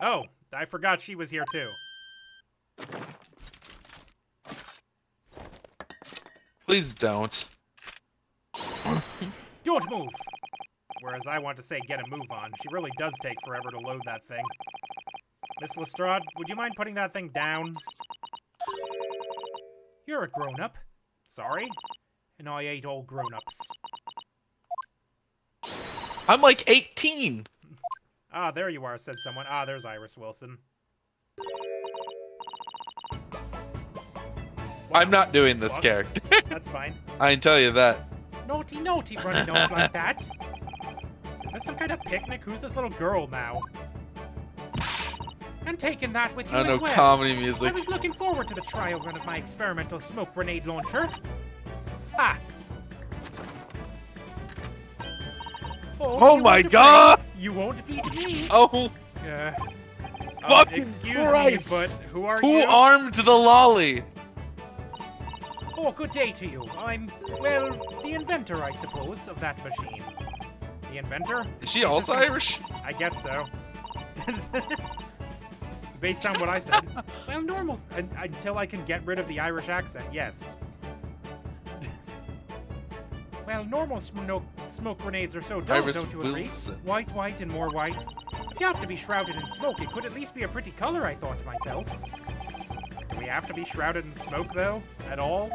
Oh, I forgot she was here too. Please don't. Don't move! Whereas I want to say get a move on. She really does take forever to load that thing. Miss Lestrade, would you mind putting that thing down? You're a grown-up. Sorry. And I ain't all grown-ups. I'm like 18! Ah, there you are, said someone. Ah, there's Iris Wilson. I'm not doing this fuck? character. That's fine. I can tell you that. Naughty, naughty, running off like that. Is this some kind of picnic? Who's this little girl now? And taking that with you I as don't know well. comedy I music. was looking forward to the trial run of my experimental smoke grenade launcher. Ha! Oh you my want to God! play? You won't beat me. Oh, Fucking excuse Christ. me, but who are who you? armed the lolly? Oh, good day to you. I'm, well, the inventor, I suppose, of that machine. The inventor? Is she Jesus also Christ. Irish? I guess so. Based on what I said. Well, normal, until I can get rid of the Irish accent, yes. Well, normal smoke grenades are so dull, Iris don't you agree? Wilson. White, white, and more white. If you have to be shrouded in smoke, it could at least be a pretty color, I thought to myself. Do we have to be shrouded in smoke, though? At all?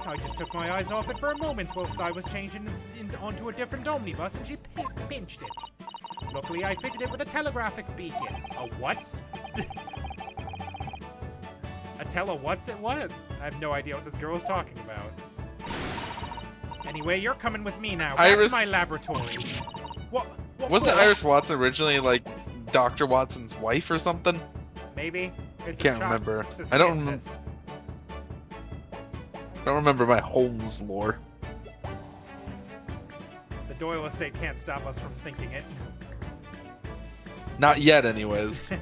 I just took my eyes off it for a moment whilst I was changing onto a different omnibus, and she pinched it. Luckily, I fitted it with a telegraphic beacon. A what? A what's it what? I have no idea what this girl is talking about. Anyway, you're coming with me now. Back Iris- to my laboratory. What Wasn't for? Iris Watson originally like Dr. Watson's wife or something? Maybe. It's Can't his child. remember. It's his I don't kid, remem- this. I don't remember my Holmes lore. The Doyle estate can't stop us from thinking it. Not yet, anyways.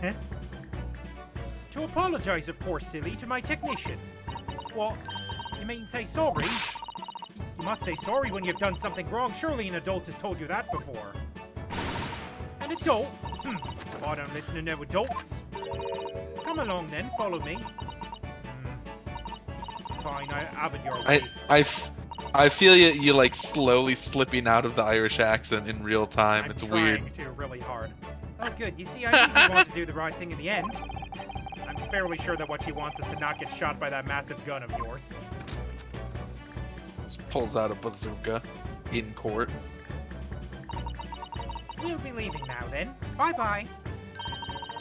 To apologize, of course, silly, to my technician. What? You mean say sorry? You must say sorry when you've done something wrong. Surely an adult has told you that before. An adult? I don't listen to no adults. Come along then, follow me. Fine, I have it your way. I feel you like slowly slipping out of the Irish accent in real time. I'm It's trying weird. to really hard. Oh, good. You see, I really want to do the right thing in the end. I'm fairly sure that what she wants is to not get shot by that massive gun of yours. Just pulls out a bazooka in court. We'll be leaving now then. Bye-bye.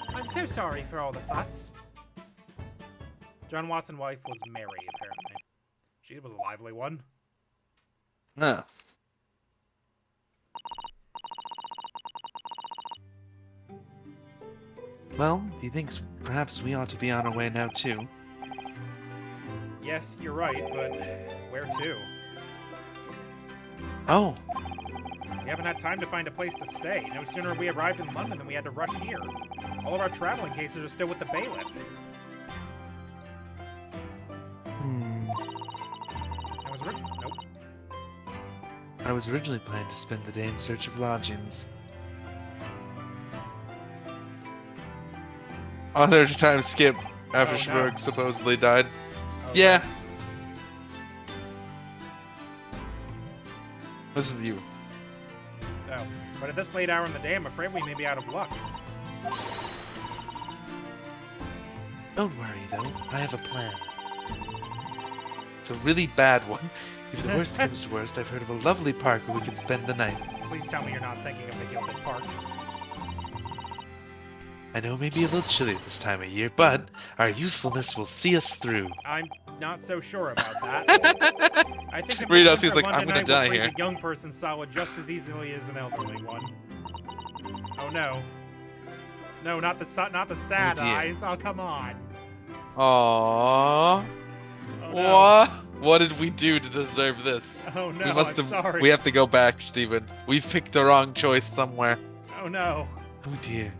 I'm so sorry for all the fuss. John Watson's wife was Mary, apparently. She was a lively one. Ah. Well, he thinks perhaps we ought to be on our way now too. Yes, you're right, but where to? Oh, We haven't had time to find a place to stay. No sooner we arrived in London than we had to rush here. All of our traveling cases are still with the bailiff. Nope. I was originally planning to spend the day in search of lodgings. Oh, there's a time skip after Oh, no. Schberg supposedly died. Oh, Yeah. Listen to you. Oh, but at this late hour in the day, I'm afraid we may be out of luck. Don't worry though, I have a plan. It's a really bad one. If the worst comes to worst, I've heard of a lovely park where we can spend the night. Please tell me you're not thinking of the Gilded Park. I know it may be a little chilly at this time of year, but our youthfulness will see us through. I'm not so sure about that. I think a Rito midwinter seems like, I'm Londonite gonna will die freeze here. a young person solid just as easily as an elderly one. Oh no. No, not the sad dear. eyes. Oh, come on. Aww. Oh, no. What? What did we do to deserve this? Oh no, we must I'm have. sorry. We have to go back, Steven. We've picked the wrong choice somewhere. Oh no. Oh dear,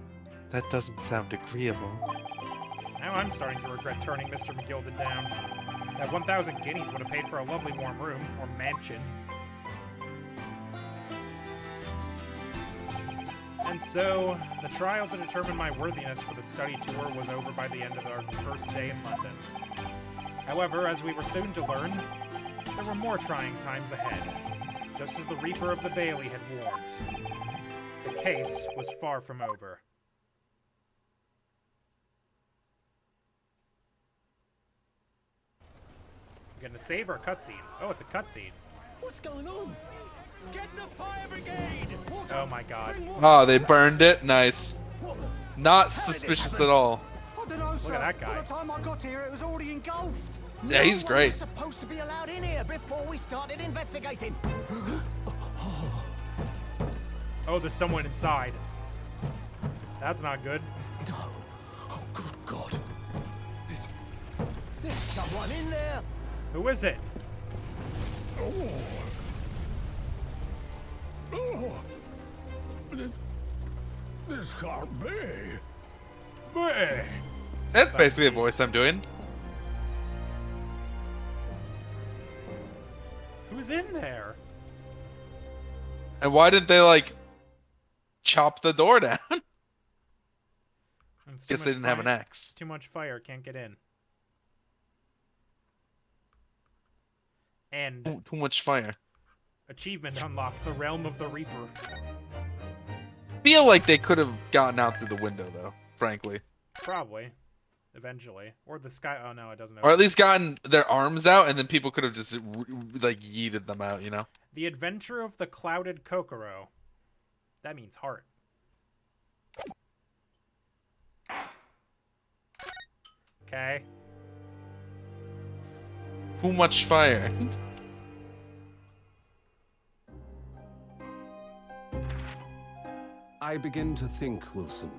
that doesn't sound agreeable. Now I'm starting to regret turning Mr. McGilded down. That 1,000 guineas would have paid for a lovely warm room, or mansion. And so, the trial to determine my worthiness for the study tour was over by the end of our first day in London. However, as we were soon to learn, there were more trying times ahead, just as the Reaper of the Bailey had warned. The case was far from over. Gonna save or cutscene? Oh, it's a cutscene. What's going on? Get the fire brigade! Water! Oh my god. Bring water! Oh, they burned it. Nice. What the? Not How did this suspicious happen? at all. I don't know, sir. at that guy. By the time I got here, it was already engulfed. Yeah, he's No one great. was supposed to be allowed in here before we started investigating. Oh, there's someone inside. That's not good. No. Oh, good God. There's someone in there. Who is it? Oh. Oh. This can't be. Bleh. That's basically the Seeds. voice I'm doing. Who's in there? And why didn't they like chop the door down? It's too Guess they much didn't have an fire- axe. Too much fire, can't get in. And Too much fire. achievement unlocked, the Realm of the Reaper. Feel like they could have gotten out through the window though, frankly. Probably. Eventually. Or the sky. Oh no, it doesn't. Or at least gotten their arms out, and then people could have just like yeeted them out, you know? The Adventure of the Clouded Kokoro. That means heart. Okay. Too much fire. I begin to think, Wilson,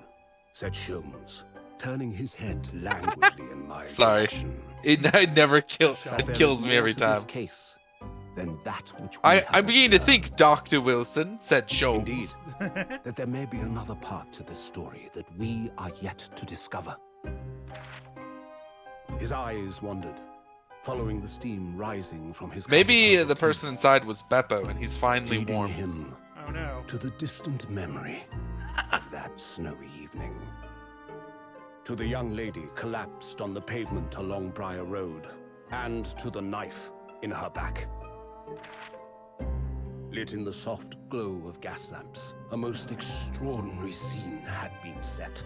said Sholmes, turning his head languidly in my Sorry. direction. It never kills. Shut It There kills is me more every to this time. case than that which we have I'm beginning to observed. think, Dr. Wilson, said Sholmes. Indeed, that there may be another part to this story that we are yet to discover. His eyes wandered, following the steam rising from his Maybe copper-coated the person teeth, inside was Beppo, and he's finally leading warm. him Oh no. to the distant memory of that snowy evening. To the young lady collapsed on the pavement along Briar Road, and to the knife in her back. Lit in the soft glow of gas lamps, a most extraordinary scene had been set.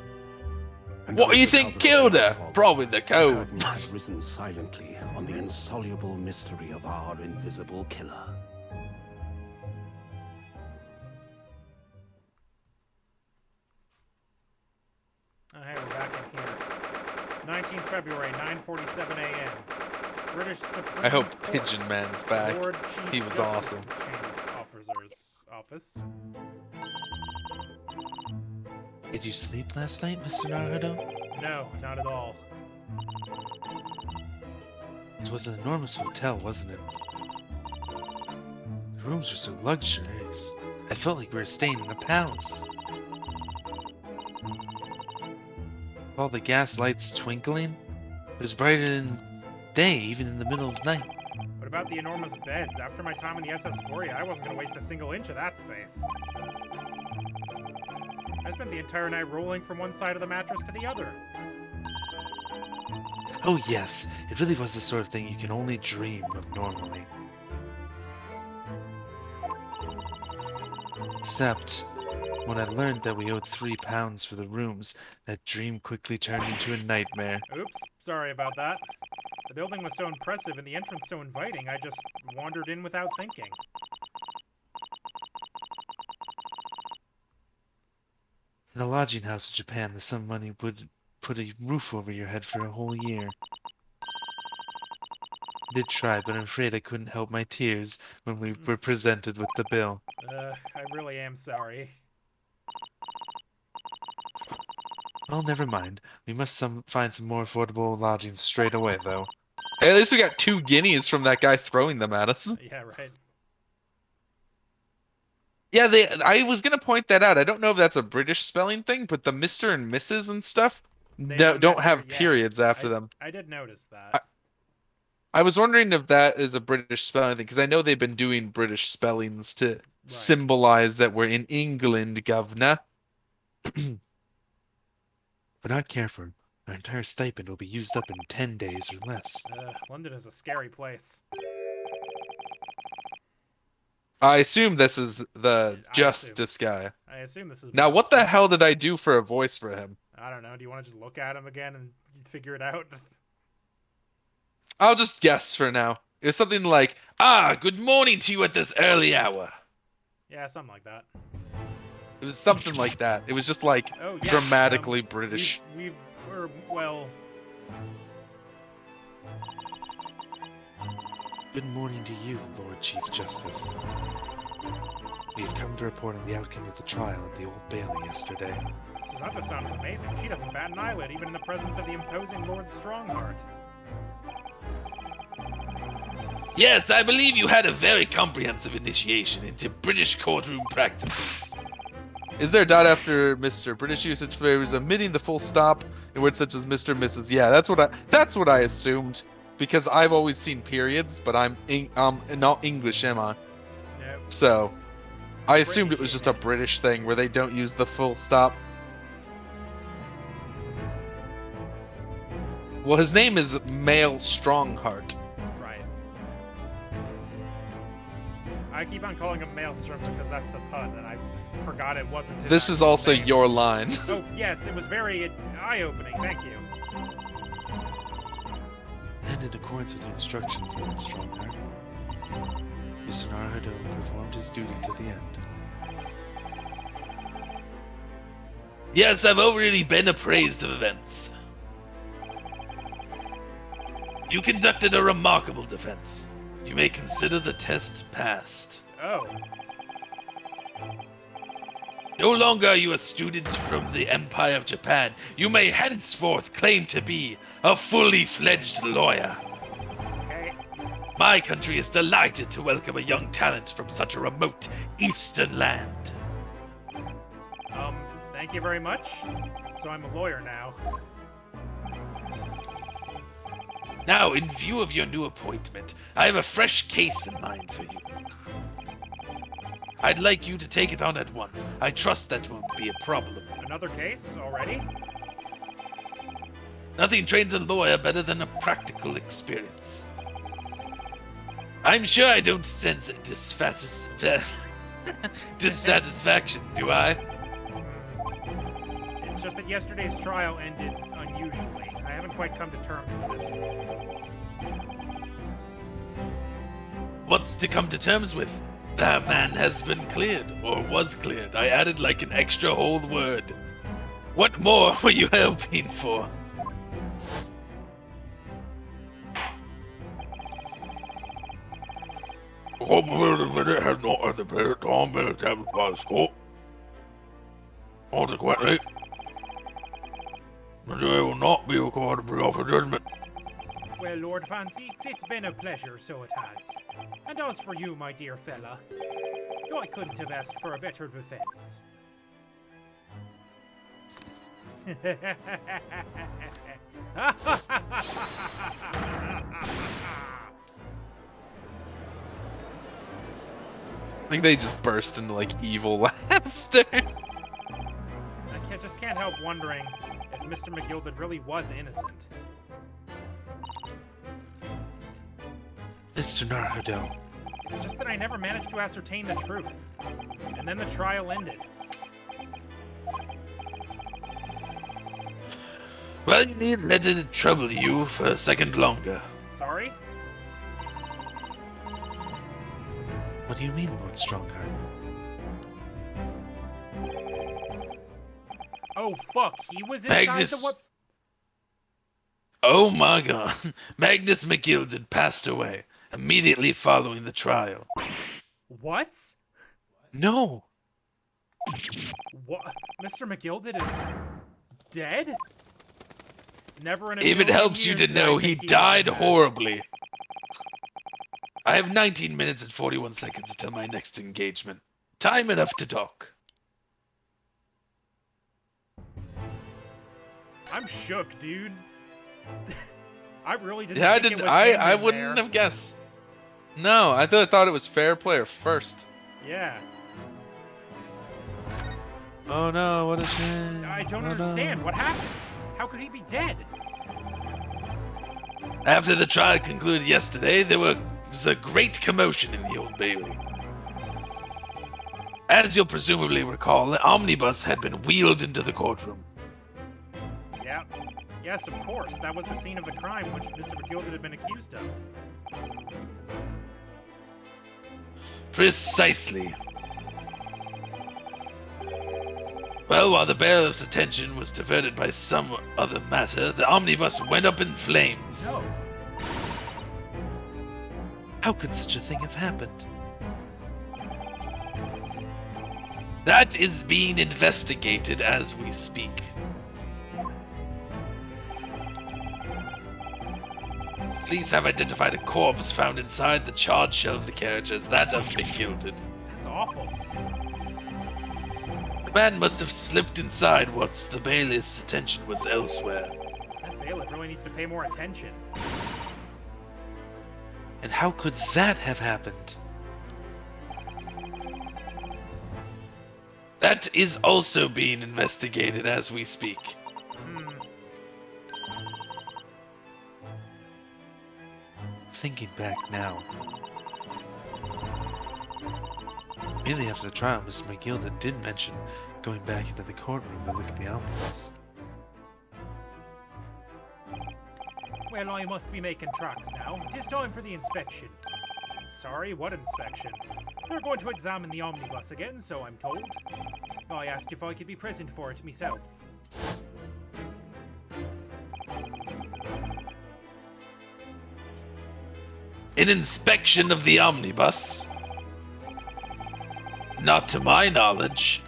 And What do you under think cover of killed the her? night fog, Probably the the code. curtain had risen silently on the insoluble mystery of our invisible killer. Oh, hey, we're back in here. 19th February, 9:47 a.m. British Supreme I hope Court. Pigeon Man's back. Lord Chief He was Justice awesome. Officer's office. Did you sleep last night, Mr. Naruto? No, not at all. It was an enormous hotel, wasn't it? The rooms were so luxurious. I felt like we were staying in a palace. With all the gas lights twinkling, it was brighter than day, even in the middle of night. What about the enormous beds? After my time in the SS Borea, I wasn't gonna waste a single inch of that space. I spent the entire night rolling from one side of the mattress to the other. Oh yes, it really was the sort of thing you can only dream of normally. Except, when I learned that we owed £3 for the rooms, that dream quickly turned into a nightmare. Oops, sorry about that. The building was so impressive and the entrance so inviting, I just wandered in without thinking. In a lodging house in Japan, the sum of money would put a roof over your head for a whole year. I did try, but I'm afraid I couldn't help my tears when we were presented with the bill. I really am sorry. Well, never mind. We must find some more affordable lodgings straight away, though. Hey, at least we got 2 guineas from that guy throwing them at us. Yeah, right. Yeah, I was gonna point that out. I don't know if that's a British spelling thing, but the Mr. and Mrs. and stuff They don't have yeah, periods after them. I did notice that. I was wondering if that is a British spelling thing, because I know they've been doing British spellings to symbolize that we're in England, governor. If we're not careful, our entire stipend will be used up in 10 days or less. London is a scary place. I assume this is the I Justice guy. I assume this is... Now, what the Boston. hell did I do for a voice for him? I don't know. Do you want to just look at him again and figure it out? I'll just guess for now. It was something like, "Ah, good morning to you at this early hour." Yeah, something like that. It was something like that. It was just like Oh, yes, dramatically British. Well, Good morning to you, Lord Chief Justice. We've come to report on the outcome of the trial at the Old Bailey yesterday. Susanto sounds amazing. She doesn't bat an eyelid, even in the presence of the imposing Lord Strongheart. Yes, I believe you had a very comprehensive initiation into British courtroom practices. Is there a dot after Mr. British usage favors omitting the full stop in words such as Mr. Mrs. Yeah, that's what I assumed because I've always seen periods, but I'm not English, am I? No. So It's I assumed it British, was just isn't a it? British thing where they don't use the full stop. Well, his name is Male Strongheart. Right. I keep on calling him Maelstrom because that's the pun, and I forgot it wasn't his This is actual also name. your line. Oh, yes, it was very eye-opening. Thank you. And in accordance with the instructions, Lord Strongheart, Mr. Naruto performed his duty to the end. Yes, I've already been appraised of events. You conducted a remarkable defense. You may consider the test passed. Oh. No longer are you a student from the Empire of Japan. You may henceforth claim to be a fully fledged lawyer. Okay. My country is delighted to welcome a young talent from such a remote eastern land. Thank you very much. So I'm a lawyer now. Now, in view of your new appointment, I have a fresh case in mind for you. I'd like you to take it on at once. I trust that won't be a problem. Another case already? Nothing trains a lawyer better than a practical experience. I'm sure I don't sense dissatisfaction, do I? It's just that yesterday's trial ended unusually. I haven't quite come to terms with it. What's to come to terms with? That man has been cleared, or was cleared. I added like an extra whole word. What more were you hoping for? has not at the present time been established by the court. Consequently, the jury will not be required to bring off a judgment. Well, Lord Fancy, it's been a pleasure, so it has. And as for you, my dear fella, I couldn't have asked for a better defense. I think they just burst into like evil laughter. Just can't help wondering if Mr. McGilded really was innocent. Mr. Naruto. It's just that I never managed to ascertain the truth. And then the trial ended. Well, you need let it trouble you for a second longer. Sorry? What do you mean, Lord Strongheart? Oh, fuck, he was inside Magnus. the what? Oh my god. Magnus McGilded passed away immediately following the trial. What? No. What? Mr. McGilded is dead? Never in a If it million helps you years to did I know, think he was in died that. horribly. I have 19 minutes and 41 seconds till my next engagement. Time enough to talk. I'm shook, dude. I really didn't Yeah, I think didn't. it was him I in wouldn't there. have guessed. No, I thought it was fair player first. Yeah. Oh no, what a shame. I don't Oh, no. understand. What happened? How could he be dead? After the trial concluded yesterday, there was a great commotion in the Old Bailey. As you'll presumably recall, an omnibus had been wheeled into the courtroom. Yeah. Yes, of course. That was the scene of the crime which Mr. McGilded had been accused of. Precisely. Well, while the bailiff's attention was diverted by some other matter, the omnibus went up in flames. No. How could such a thing have happened? That is being investigated as we speak. Police have identified a corpse found inside the charred shell of the carriage as that of McGilded. That's awful. The man must have slipped inside whilst the bailiff's attention was elsewhere. That bailiff really needs to pay more attention. And how could that have happened? That is also being investigated as we speak. Hmm. Thinking back now. Immediately after the trial, Mr. McGilda did mention going back into the courtroom to look at the omnibus. Well, I must be making tracks now. It is time for the inspection. Sorry, what inspection? They're going to examine the omnibus again, so I'm told. I asked if I could be present for it myself. An inspection of the omnibus? Not to my knowledge.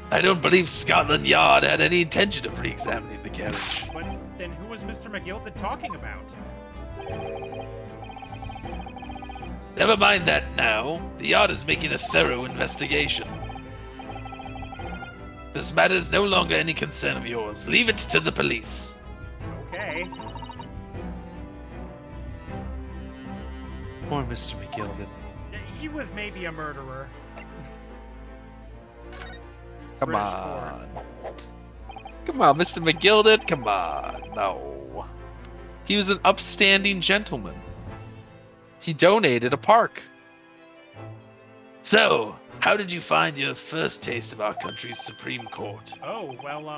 I don't believe Scotland Yard had any intention of re-examining the carriage. But then who was Mr. McGilda talking about? Never mind that now. The Yard is making a thorough investigation. This matter is no longer any concern of yours. Leave it to the police. Okay. Poor Mr. McGilda. He was maybe a murderer. Come British on. Come on, Mr. McGilded. Come on. No. He was an upstanding gentleman. He donated a park. So, how did you find your first taste of our country's Supreme Court? Oh, well,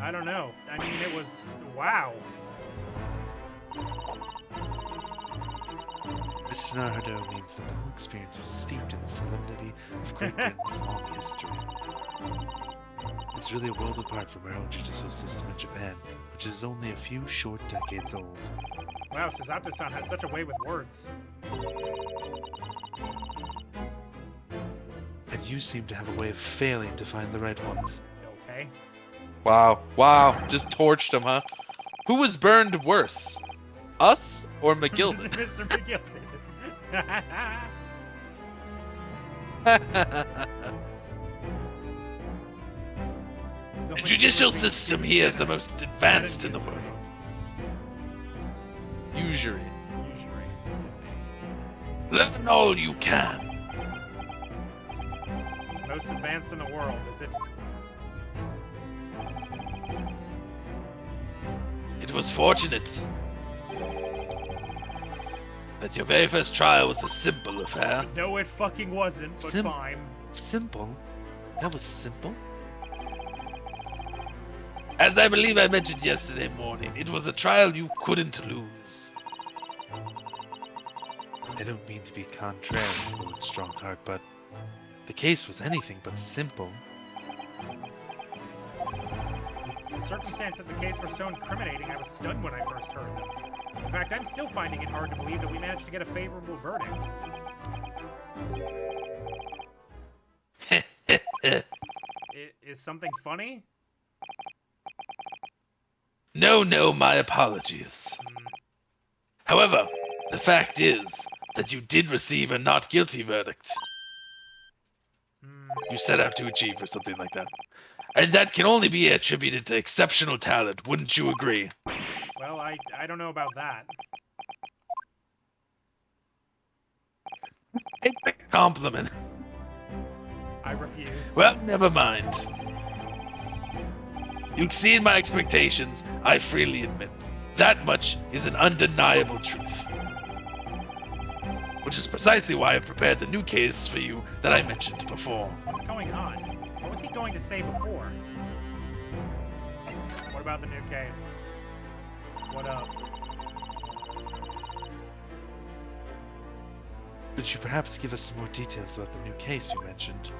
I don't know. I mean, it was... wow. Mr. Naruto means that the whole experience was steeped in the solemnity of Great Britain's long history. It's really a world apart from our own judicial system in Japan, which is only a few short decades old. Wow, Susato-san has such a way with words. And you seem to have a way of failing to find the right ones. Okay. Wow. Wow. Just torched him, huh? Who was burned worse? Us or McGilded? Mr. McGilda. The judicial system here is the most advanced in the world. Usury. Usury, excuse me. Learn all you can. Most advanced in the world, is it? It was fortunate that your very first trial was a simple affair. No, it fucking wasn't, but fine. Simple? That was simple? As I believe I mentioned yesterday morning, it was a trial you couldn't lose. I don't mean to be contrary, Lord Strongheart, but the case was anything but simple. The circumstance of the case were so incriminating, I was stunned when I first heard them. In fact, I'm still finding it hard to believe that we managed to get a favorable verdict. Is something funny? No, my apologies. However, the fact is that you did receive a not guilty verdict. You set out to achieve or something like that. And that can only be attributed to exceptional talent, wouldn't you agree? Well, I don't know about that. Take the compliment. I refuse. Well, never mind. You exceed my expectations, I freely admit. That much is an undeniable truth. Which is precisely why I prepared the new case for you that I mentioned before. What's going on? What was he going to say before? What about the new case? What up? Could you perhaps give us some more details about the new case you mentioned?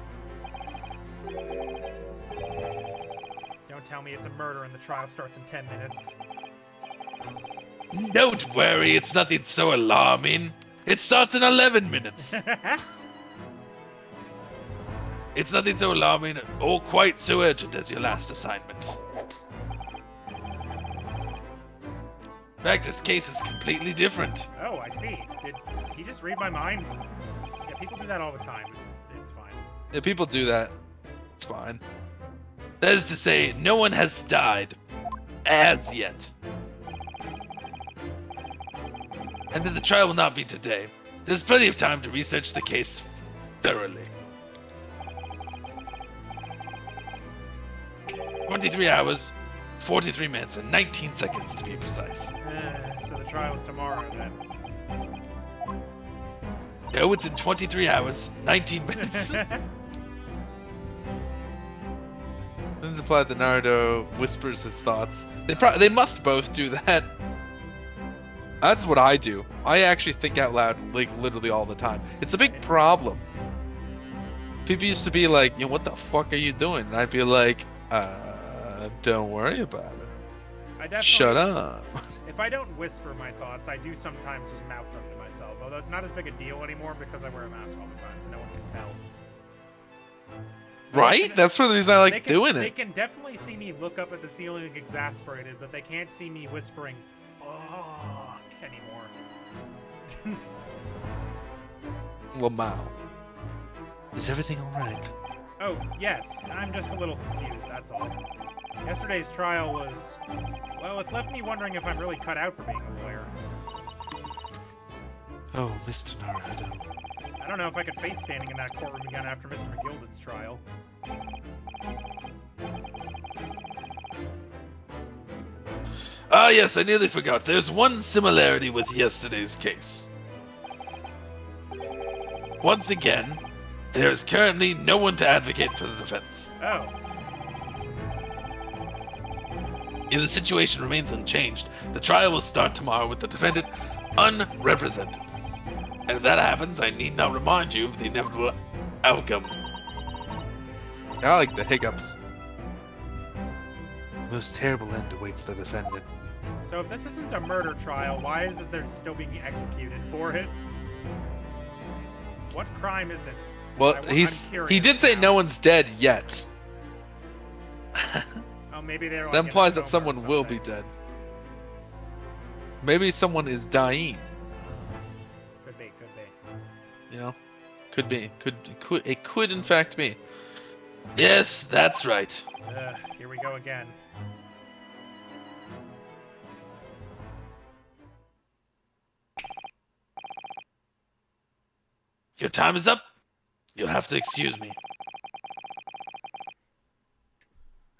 Don't tell me it's a murder and the trial starts in 10 minutes. Don't worry, it's nothing so alarming. It starts in 11 minutes. It's nothing so alarming or quite so urgent as your last assignment. In fact, this case is completely different. Oh, I see. Did he just read my minds? Yeah, people do that all the time. It's fine. Yeah, people do that. It's fine. That is to say, no one has died as yet. And then the trial will not be today. There's plenty of time to research the case thoroughly. 23 hours, 43 minutes, and 19 seconds to be precise. So the trial's tomorrow then. No, it's in 23 hours, 19 minutes. It's implied that Naruto whispers his thoughts. They must both do that. That's what I do. I actually think out loud, like, literally all the time. It's a big problem. People used to be like, you know, what the fuck are you doing? And I'd be like, don't worry about it. I definitely, Shut up. If I don't whisper my thoughts, I do sometimes just mouth them to myself. Although it's not as big a deal anymore because I wear a mask all the time, so no one can tell. Right? That's one of the reasons I like doing They it. can definitely see me look up at the ceiling exasperated, but they can't see me whispering, fuck, anymore. Lamau. Is everything alright? Oh, yes, I'm just a little confused, that's all. Yesterday's trial was... well, it's left me wondering if I'm really cut out for being a lawyer. Oh, Mr. Naruto. I don't know if I could face standing in that courtroom again after Mr. McGilded's trial. Ah, yes, I nearly forgot. There's one similarity with yesterday's case. Once again, there is currently no one to advocate for the defense. Oh, If the situation remains unchanged, the trial will start tomorrow with the defendant unrepresented. And if that happens, I need not remind you of the inevitable outcome. I like the hiccups. The most terrible end awaits the defendant. so if this isn't a murder trial, why is it they're still being executed for it? What crime is it? Well, I'm he curious did say now. no one's dead yet. Oh, maybe they're like That in a implies that coma or someone will be something. dead. Maybe someone is dying. Could be, could be. You know, could be, it could in fact be. Yes, that's right. Here we go again. Your time is up. You'll have to excuse me.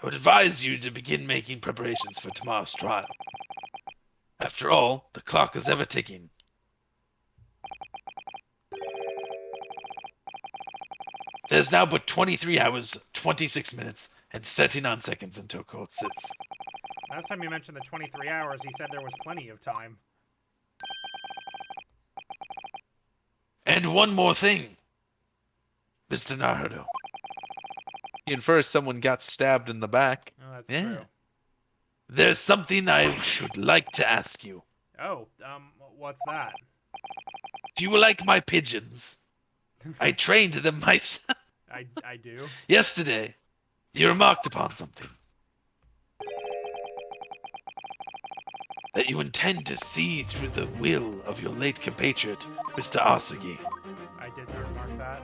I would advise you to begin making preparations for tomorrow's trial. After all, the clock is ever ticking. There's now but 23 hours, 26 minutes, and 39 seconds until court sits. Last time you mentioned the 23 hours, he said there was plenty of time. And one more thing, Mr. Naruto. He infers someone got stabbed in the back. Oh, that's Yeah. true. There's something I should like to ask you. Oh, what's that? Do you like my pigeons? I trained them myself. I do. Yesterday, you remarked upon something. That you intend to see through the will of your late compatriot, Mr. Asugi. I did remark that.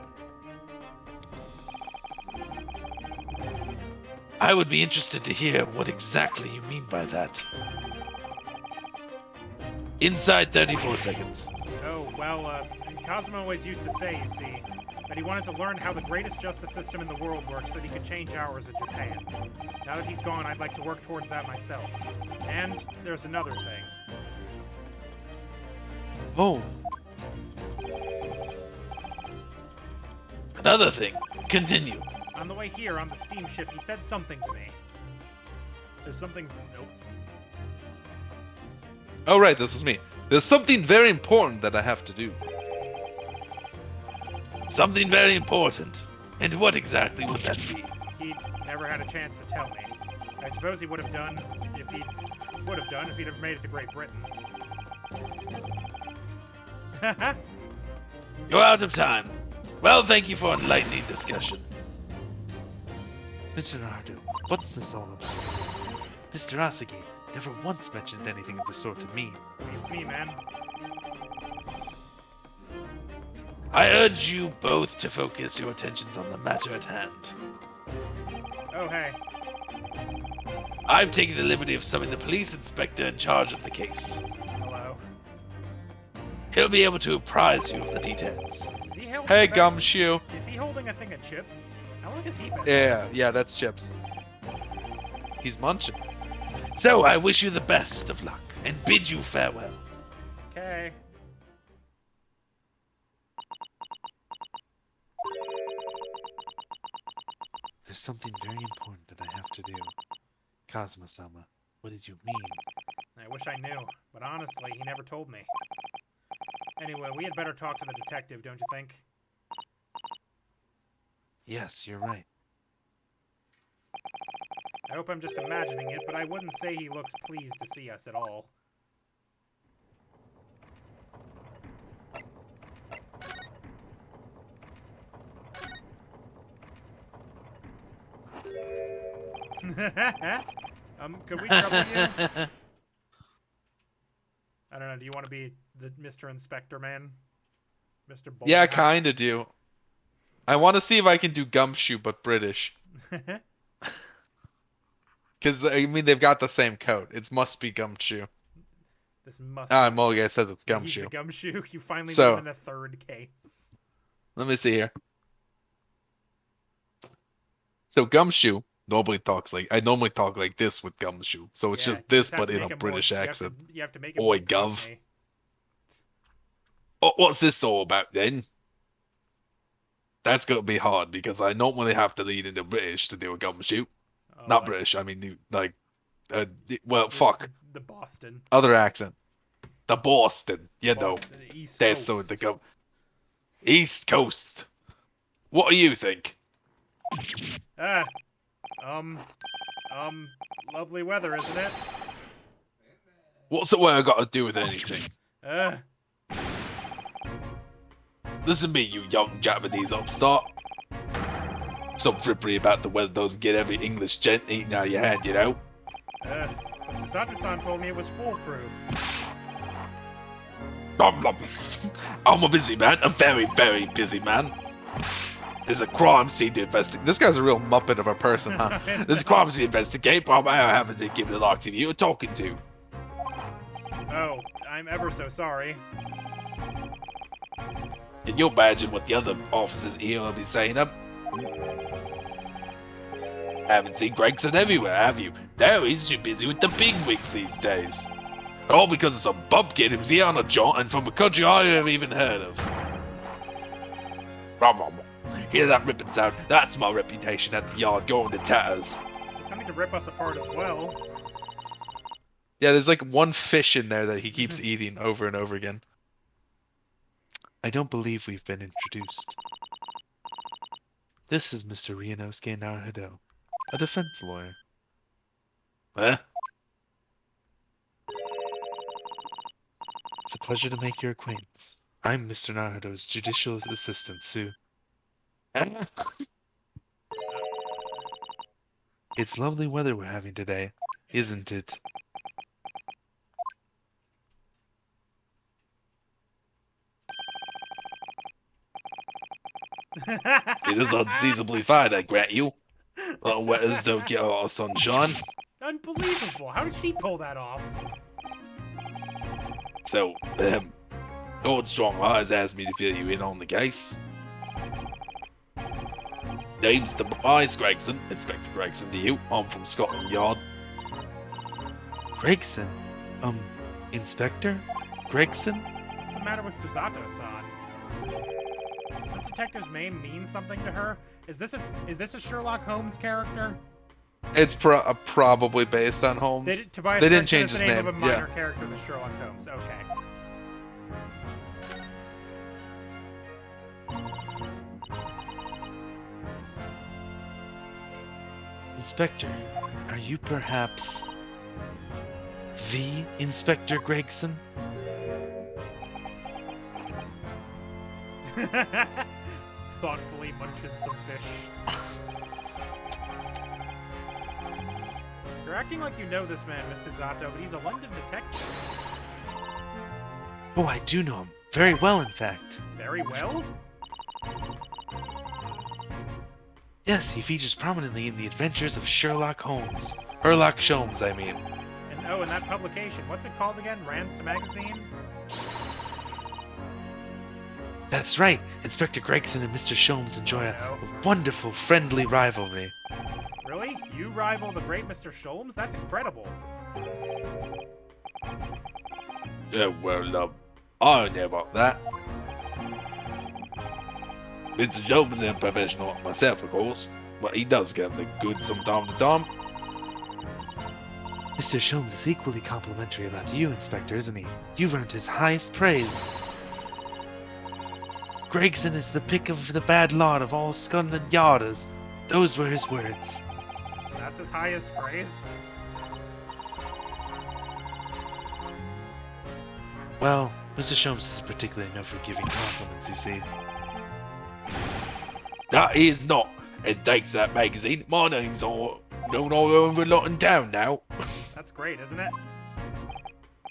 I would be interested to hear what exactly you mean by that. Inside 34 seconds. Oh, well, Cosmo always used to say, you see, that he wanted to learn how the greatest justice system in the world works so that he could change ours in Japan. Now that he's gone, I'd like to work towards that myself. And there's another thing. Oh, Another thing. Continue. On the way here, on the steamship, he said something to me. There's something... Nope. oh right, this is me. There's something very important that I have to do. Something very important. And what exactly would that be? he never had a chance to tell me. I suppose he would have done if he'd ever made it to Great Britain. You're out of time. Well, thank you for enlightening discussion. Mr. Naruto, what's this all about? Mr. Asagi never once mentioned anything of the sort to me. It's me, man. I urge you both to focus your attentions on the matter at hand. Oh, hey. I've taken the liberty of summoning the police inspector in charge of the case. Hello. He'll be able to apprise you of the details. Is he holding Hey, a thing- Gumshoe. Is he holding a thing of chips? How long has he been? Yeah, that's Chips. He's munching. So I wish you the best of luck and bid you farewell. Okay. There's something very important that I have to do. Kazuma-sama, what did you mean? I wish I knew, but honestly, he never told me. Anyway, we had better talk to the detective, don't you think? Yes, you're right. I hope I'm just imagining it, but I wouldn't say he looks pleased to see us at all. Could we trouble you? I don't know, do you want to be the Mr. Inspector Man? Mr. Bowl Yeah, Hat? kinda do. I want to see if I can do Gumshoe, but British. Because, I mean, they've got the same coat. It must be Gumshoe. This must Ah, be... Mulligan said it's Yeah, he's the Gumshoe. Gumshoe. You finally So- made him in the third case. Let me see here. So Gumshoe normally I normally talk like this with Gumshoe. So it's Yeah, just you this, have but to in make a him more- British you have to- accent. You have to make it Oi, more Gov. Cockney. Oh, what's this all about then? That's gonna be hard because I normally have to lead into British to do a Gumshoe. Oh, Not like British. I mean, like, well, fuck, The Boston. other accent. The Boston, you know. Boston, the East That's Coast. so the gum. East Coast. What do you think? Ah. Lovely weather, isn't it? What's the weather got to do with anything? Listen to me, you young Japanese upstart. Some frippery about the weather doesn't get every English gent eating out of your hand, you know? But Susato-san told me it was foolproof. I'm a busy man, a very, very busy man. There's a crime scene to investigate. This guy's a real muppet of a person, huh? There's a crime scene to investigate, but I'm having to give the lock to you talking to. Oh, I'm ever so sorry. Can you imagine what the other officers here will be saying up? Haven't seen Gregson everywhere, have you? No, he's too busy with the bigwigs these days. All because of some bumpkin who's here on a jaunt and from a country I haven't even heard of. Hear that ripping sound? That's my reputation at the yard going to tatters. He's coming to rip us apart as well. Yeah, there's like one fish in there that he keeps eating over and over again. I don't believe we've been introduced. This is Mr. Ryunosuke Naruto, a defense lawyer. Huh? It's a pleasure to make your acquaintance. I'm Mr. Naruto's judicial assistant, Sue. It's lovely weather we're having today, isn't it? It is unseasonably fine, I grant you. Little wetters don't get a lot of sunshine. Unbelievable. How did she pull that off? So, Lord Strong has asked me to fill you in on the case. Name's Tobias Gregson, Inspector Gregson to you. I'm from Scotland Yard. Gregson? Inspector? Gregson? What's the matter with Susato-san? Does this detective's name mean something to her? Is this a Sherlock Holmes character? It's probably based on Holmes. Tobias They didn't Gregson change is the his name name, of a minor yeah. character in Sherlock Holmes. Okay. Inspector, are you perhaps the Inspector Gregson? Thoughtfully munches some fish. You're acting like you know this man, Mr. Zato, but he's a London detective. Oh, I do know him. Very well, in fact. Very well? Yes, he features prominently in the adventures of Sherlock Holmes. Sherlock Sholmes, I mean. And oh, and that publication, what's it called again? Rand's Magazine? That's right. Inspector Gregson and Mr. Sholmes enjoy a wonderful, friendly rivalry. Really? You rival the great Mr. Sholmes? That's incredible. Yeah, well, I don't know about that. Mr. Jones is a professional myself, of course, but he does get the goods from time to time. Mr. Sholmes is equally complimentary about you, Inspector, isn't he? You've earned his highest praise. Gregson is the pick of the bad lot of all Scotland Yarders. Those were his words. That's his highest praise? Well, Mr. Sholmes is particularly known for giving compliments, you see. That is not. It takes that magazine. My name's all known all over London town now. That's great, isn't it?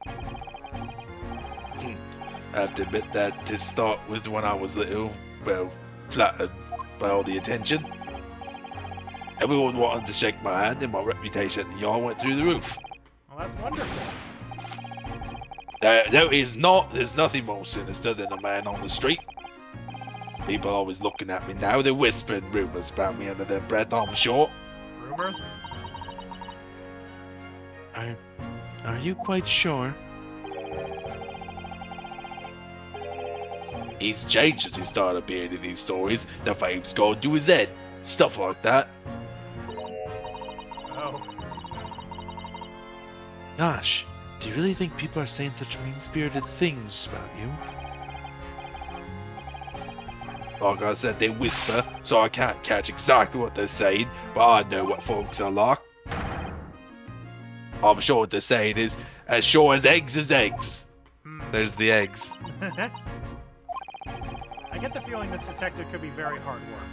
I have to admit that to start with, when I was little, well, flattered by all the attention. Everyone wanted to shake my hand, and my reputation at the yard went through the roof. Well, that's wonderful. There's nothing more sinister than a man on the street. People are always looking at me now. They're whispering rumors about me under their breath, I'm sure. Rumors? Are you quite sure? He's changed since he started appearing in these stories. The fame's gone to his head. Stuff like that. Oh. Gosh, do you really think people are saying such mean-spirited things about you? Like I said, they whisper, so I can't catch exactly what they're saying, but I know what folks are like. I'm sure what they're saying is, as sure as eggs is eggs. There's the eggs. I get the feeling this detective could be very hard work.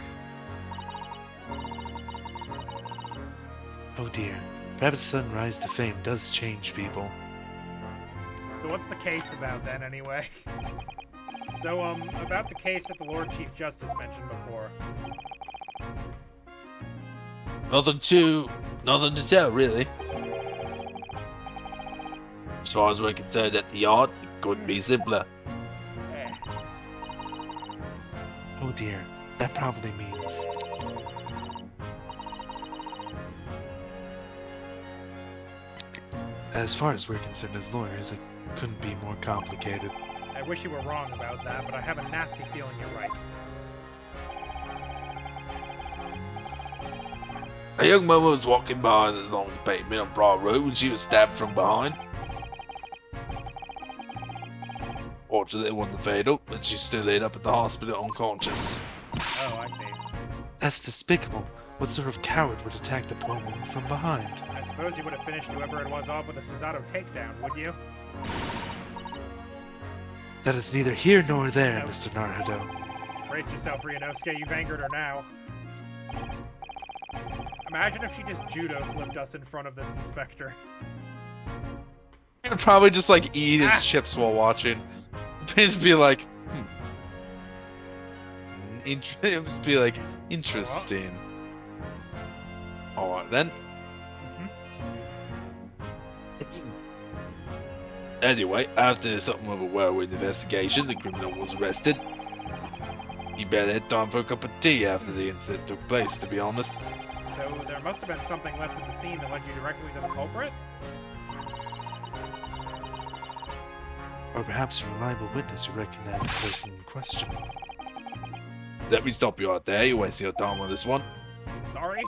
Oh dear, perhaps a sudden rise to fame does change people. So what's the case about then, anyway? So, about the case that the Lord Chief Justice mentioned before. Nothing to tell, really. As far as we're concerned at the yard, it couldn't be simpler. Eh. Oh dear, that probably means... As far as we're concerned as lawyers, it couldn't be more complicated. I wish you were wrong about that, but I have a nasty feeling you're right. A young woman was walking by along the pavement on Broad Road when she was stabbed from behind. Fortunately, it wasn't fatal, but she's still laid up at the hospital unconscious. Oh, I see. That's despicable. What sort of coward would attack the poor woman from behind? I suppose you would have finished whoever it was off with a Susato takedown, would you? That is neither here nor there, Nope. Mr. Naruto. Brace yourself, Ryunosuke, you've angered her now. Imagine if she just judo flipped us in front of this inspector. He'd probably just like eat his chips while watching. Just be like, It'd just be like, interesting. Alright then. Anyway, after something of a whirlwind investigation, the criminal was arrested. He barely had time for a cup of tea after the incident took place, to be honest. So there must have been something left at the scene that led you directly to the culprit? Or perhaps a reliable witness who recognized the person in question. Let me stop you right there. You wasting your time on this one. Sorry?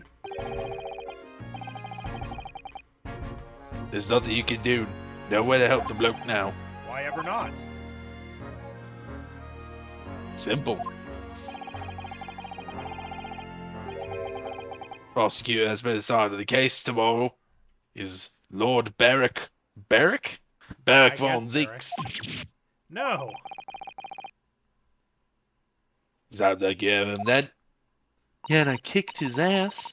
There's nothing you can do. Nowhere to help the bloke now. Why ever not? Simple. Prosecutor has been assigned to the case tomorrow. Is Lord Barrack. Barrack? Barrack I von guess Barrack. Zeeks. No. Sounds like you have him then. Yeah, and I kicked his ass.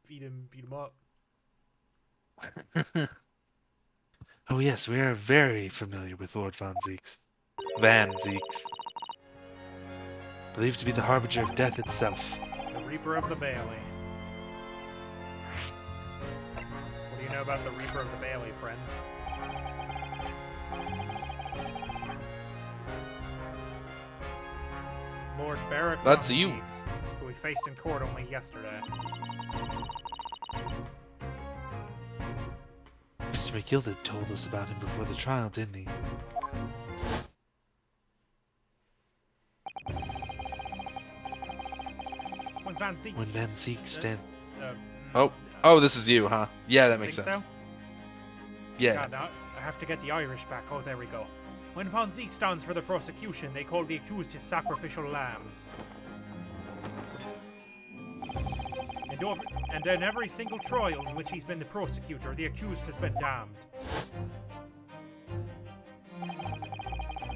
beat him up. Oh yes, we are very familiar with Lord Von Zeeks. Van Zeeks. Believed to be the harbinger of death itself. The Reaper of the Bailey. What do you know about the Reaper of the Bailey, friend? Lord Barrack That's von you. Zeeks, who we faced in court only yesterday. Mr. McGilda told us about him before the trial, didn't he? When Van Zeeks... When Van Zeeks stand... Oh, this is you, huh? Yeah, that makes think sense. so? Yeah. God, now I have to get the Irish back. Oh, there we go. When Von Zeek stands for the prosecution, they call the accused his sacrificial lambs. And in every single trial in which he's been the prosecutor, the accused has been damned.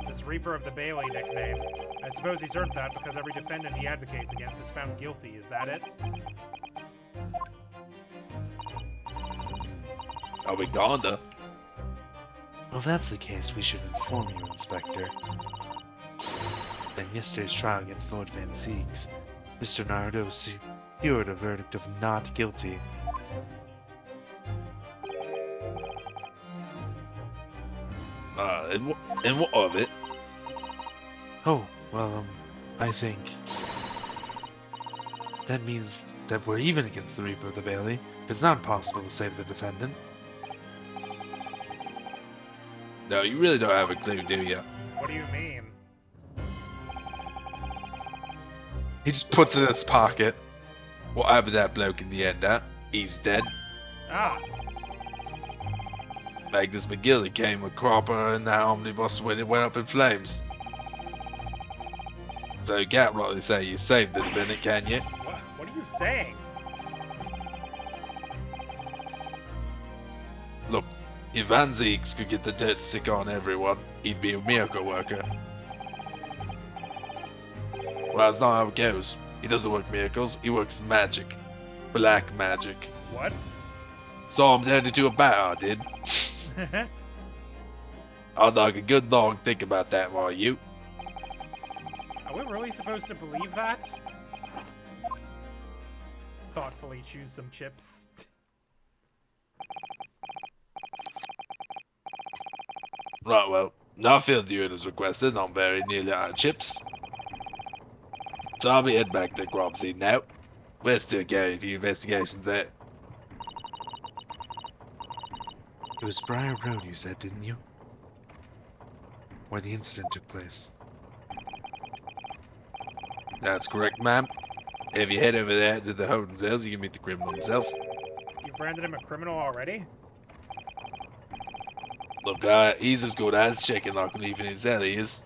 This Reaper of the Bailey nickname, I suppose he's earned that because every defendant he advocates against is found guilty. Is that it? Are we gonna? Well, if that's the case, we should inform you, Inspector. In yesterday's trial against Lord Van Zeeks, Mr. Naruto secured a verdict of not guilty. And what of it? Oh, well, I think... that means that we're even against the Reaper of the Bailey. It's not possible to save the defendant. No, you really don't have a clue, do you? What do you mean? He just puts it in his pocket. What happened to that bloke in the end, huh? He's dead. Ah, Magnus McGilly came with Cropper and that omnibus when it went up in flames. So you can't really say you saved the defendant, can you? what are you saying? Look, if Van Zeeks could get the dirt sick on everyone, he'd be a miracle worker. Well, that's not how it goes. He doesn't work miracles, he works magic. Black magic. What? So I'm turned into a bat, I did. I'll knock a good long think about that while you. Are we really supposed to believe that? Thoughtfully choose some chips. Right, well, I feel the as requested, and I'm very nearly out of chips. So I'll be heading back to the crop scene now. We're still carrying a few investigations there. It was Briar Road, you said, didn't you? Where the incident took place. That's correct, ma'am. If you head over there to the holding cells, you can meet the criminal himself. You've branded him a criminal already? Look, he's as good as checking like leaving his cell, he is.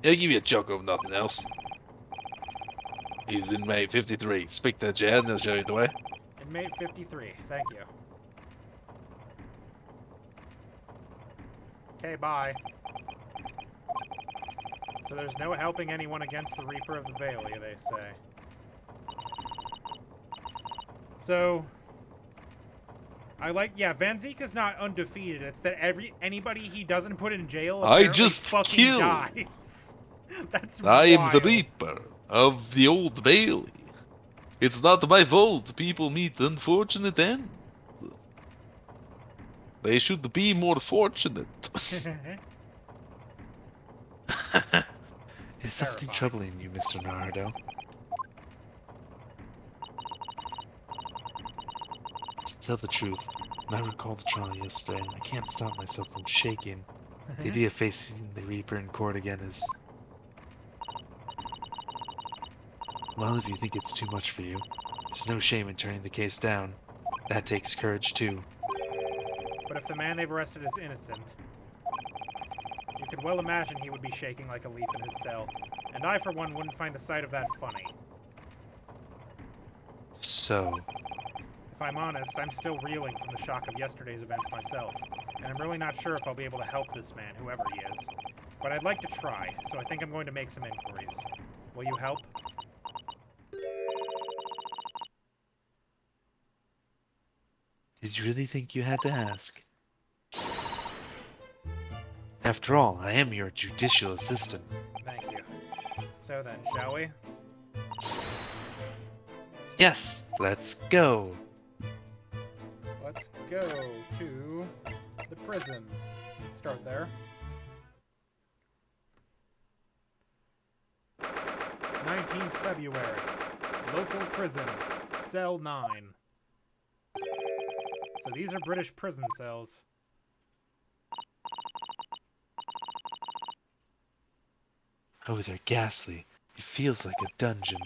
He'll give you a chuckle if nothing else. He's inmate 53. Speak to the chair and they'll show you the way. Inmate 53, thank you. Okay, bye. So there's no helping anyone against the Reaper of the Bailey, they say. So... yeah, Van Zeek is not undefeated. It's that anybody he doesn't put in jail I apparently just fucking killed. dies. That's I am the wild. Reaper of the Old Bailey. It's not my fault people meet unfortunate ends. They should be more fortunate. Is something Terrifying. troubling you, Mr. Naruto? To tell the truth, when I recall the trial yesterday, I can't stop myself from shaking. The idea of facing the Reaper in court again is... Well, if you think it's too much for you, there's no shame in turning the case down. That takes courage, too. But if the man they've arrested is innocent, you could well imagine he would be shaking like a leaf in his cell. And I, for one, wouldn't find the sight of that funny. so? If I'm honest, I'm still reeling from the shock of yesterday's events myself, and I'm really not sure if I'll be able to help this man, whoever he is. But I'd like to try, so I think I'm going to make some inquiries. Will you help? Did you really think you had to ask? After all, I am your judicial assistant. Thank you. So then, shall we? Yes, let's go. Let's go to the prison. Let's start there. 19th February. Local prison. Cell 9. So these are British prison cells. Oh, they're ghastly. It feels like a dungeon.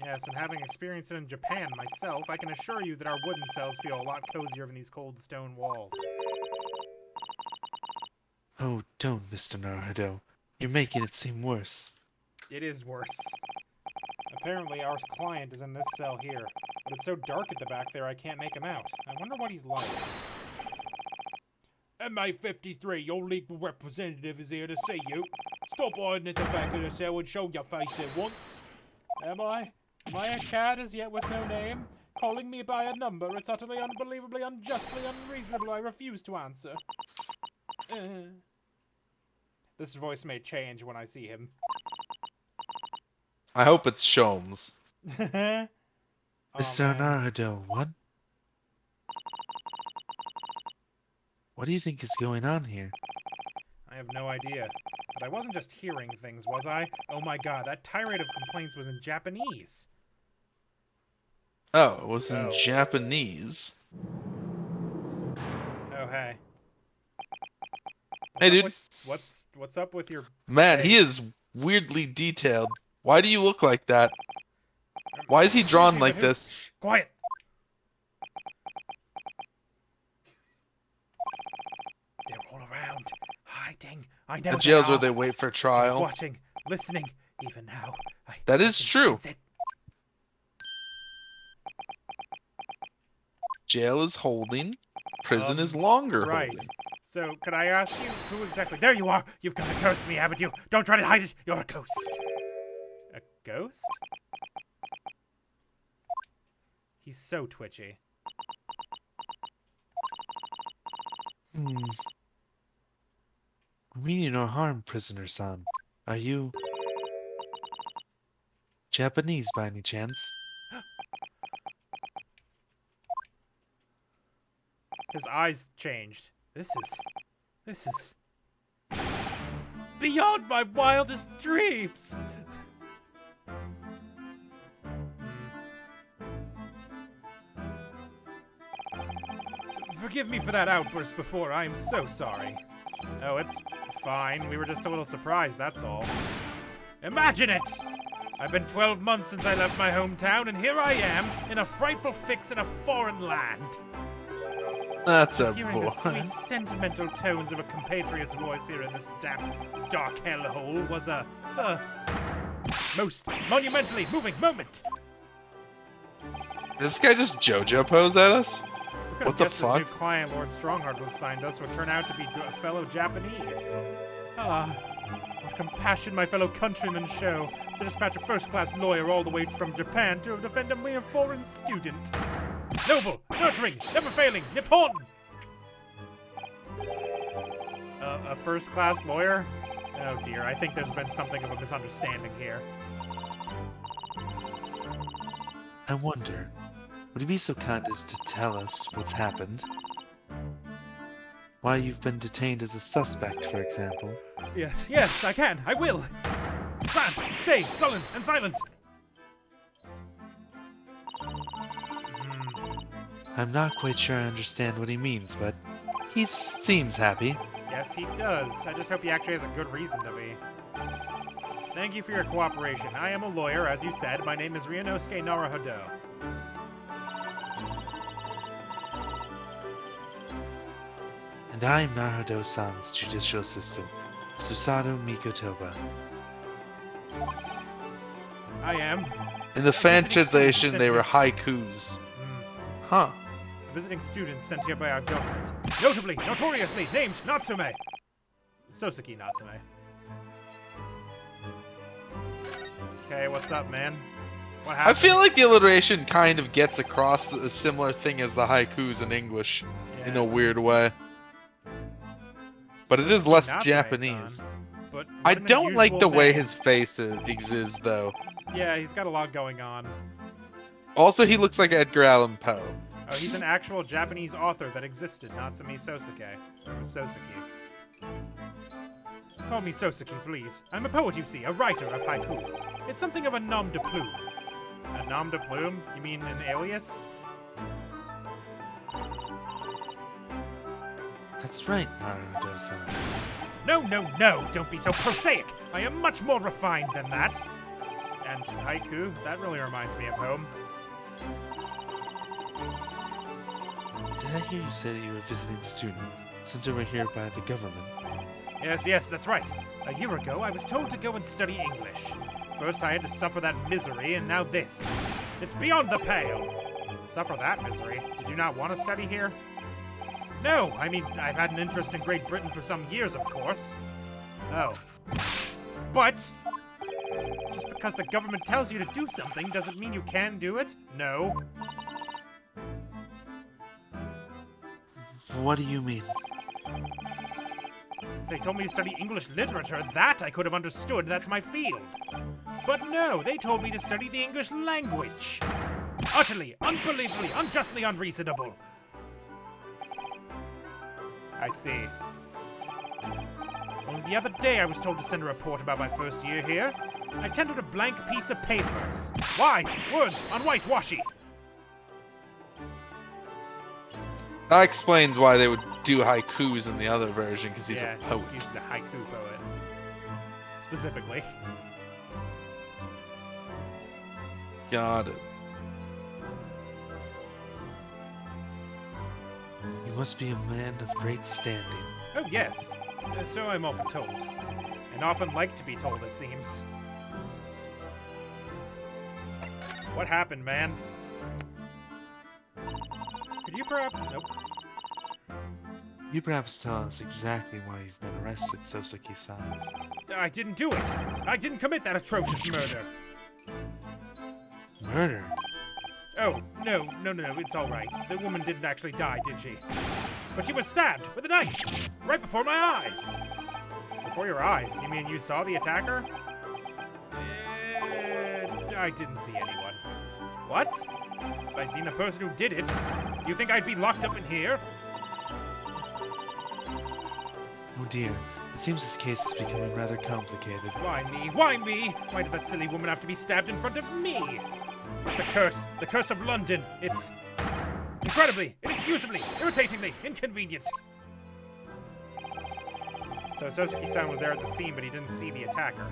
Yes, and having experienced it in Japan myself, I can assure you that our wooden cells feel a lot cozier than these cold stone walls. Oh, don't, Mr. Naruto. You're making it seem worse. It is worse. Apparently, our client is in this cell here, but it's so dark at the back there I can't make him out. I wonder what he's like. MA53, your legal representative is here to see you. Stop hiding at the back of the cell and show your face at once. Am I? Am I a cat as yet with no name? Calling me by a number, it's utterly, unbelievably, unjustly unreasonable. I refuse to answer. This voice may change when I see him. I hope it's Sholmes. Mr. Naruto, what? What do you think is going on here? I have no idea. But I wasn't just hearing things, was I? Oh my god, that tirade of complaints was in Japanese. Oh, it was in Japanese. Oh, hey. Hey, dude. What's up with your... Man, he face? is weirdly detailed. Why do you look like that? Why is he Excuse drawn me, like but who- this? Shh, quiet! They're all around, hiding. I know The jails they where are. they wait for They're trial. watching, listening, even now. That I is can true. sense it. Jail is holding. Prison is Um, longer Right. holding. So, could I ask you who exactly... There you are! You've come to curse me, haven't you? Don't try to hide it! You're a ghost! A ghost? He's so twitchy. We mean you no harm, prisoner-san. Are you... Japanese by any chance? His eyes changed. This is... beyond my wildest dreams! Forgive me for that outburst before. I am so sorry. Oh, it's fine. We were just a little surprised, that's all. Imagine it! I've been 12 months since I left my hometown, and here I am, in a frightful fix in a foreign land. That's a Hearing the boy. sweet, sentimental tones of a compatriot's voice here in this damp, dark hellhole was a most monumentally moving moment. This guy just JoJo pose at us? Who could What the have guessed this new fuck? client Lord Strongheart was assigned us would turn out to be a fellow Japanese? Ah, what compassion my fellow countrymen show to dispatch a first-class lawyer all the way from Japan to defend a mere foreign student. Noble, nurturing, never failing, Nippon! A first-class lawyer? Oh dear, I think there's been something of a misunderstanding here. I wonder, would you be so kind as to tell us what's happened? Why you've been detained as a suspect, for example? Yes, I can, I will! Sant, stay, sullen, and silent! I'm not quite sure I understand what he means, but he seems happy. Yes, he does. I just hope he actually has a good reason to be. Thank you for your cooperation. I am a lawyer, as you said. My name is Ryunosuke Naruhodo. And I'm Naruto-san's judicial assistant, Susato Mikotoba. I am In the fan visiting students translation, sent they were here- haikus. Hmm. Huh. Visiting students sent here by our government. Notably, notoriously named Natsume. Sosuke Natsume. Okay, what's up, man? What I happened? feel like the alliteration kind of gets across a similar thing as the haikus in English, in a weird way. But it is Sosuke less Natsume-san. Japanese. But I what an don't like the unusual way name. his face exists, though. Yeah, he's got a lot going on. Also, he looks like Edgar Allan Poe. Oh, he's an actual Japanese author that existed, Natsume Sosuke. Or Sosuke. Call me Sosuke, please. I'm a poet, you see, a writer of haiku. It's something of a nom de plume. A nom de plume? You mean an alias? That's right, Naruto-san. No, no, no! Don't be so prosaic! I am much more refined than that! And haiku? That really reminds me of home. Did I hear you say that you were a visiting student sent over here by the government? Yes, yes, that's right. A year ago, I was told to go and study English. First, I had to suffer that misery, and now this. It's beyond the pale! Suffer that misery? Did you not want to study here? No, I mean, I've had an interest in Great Britain for some years, of course. Oh. But, just because the government tells you to do something doesn't mean you can do it? No. What do you mean? If they told me to study English literature, that I could have understood. That's my field. But no, they told me to study the English language. Utterly, unbelievably, unjustly unreasonable. I see. Only the other day I was told to send a report about my first year here. I tendered a blank piece of paper. Wise words on whitewashy. That explains why they would do haikus in the other version, because he's Yeah, a poet. He's a haiku poet. Specifically. Got it. You must be a man of great standing. Oh, yes. So I'm often told. And often like to be told, it seems. What happened, man? Could you perhaps... Nope. You perhaps tell us exactly why you've been arrested, Sosuke-san. I didn't do it. I didn't commit that atrocious murder. Murder? Oh, no, it's all right. The woman didn't actually die, did she? But she was stabbed with a knife, right before my eyes. Before your eyes? You mean you saw the attacker? I didn't see anyone. What? If I'd seen the person who did it, do you think I'd be locked up in here? Oh dear, it seems this case is becoming rather complicated. Why me? Why me? Why did that silly woman have to be stabbed in front of me? It's the curse of London. It's incredibly, inexcusably, irritatingly inconvenient. So Sosuke-san was there at the scene, but he didn't see the attacker.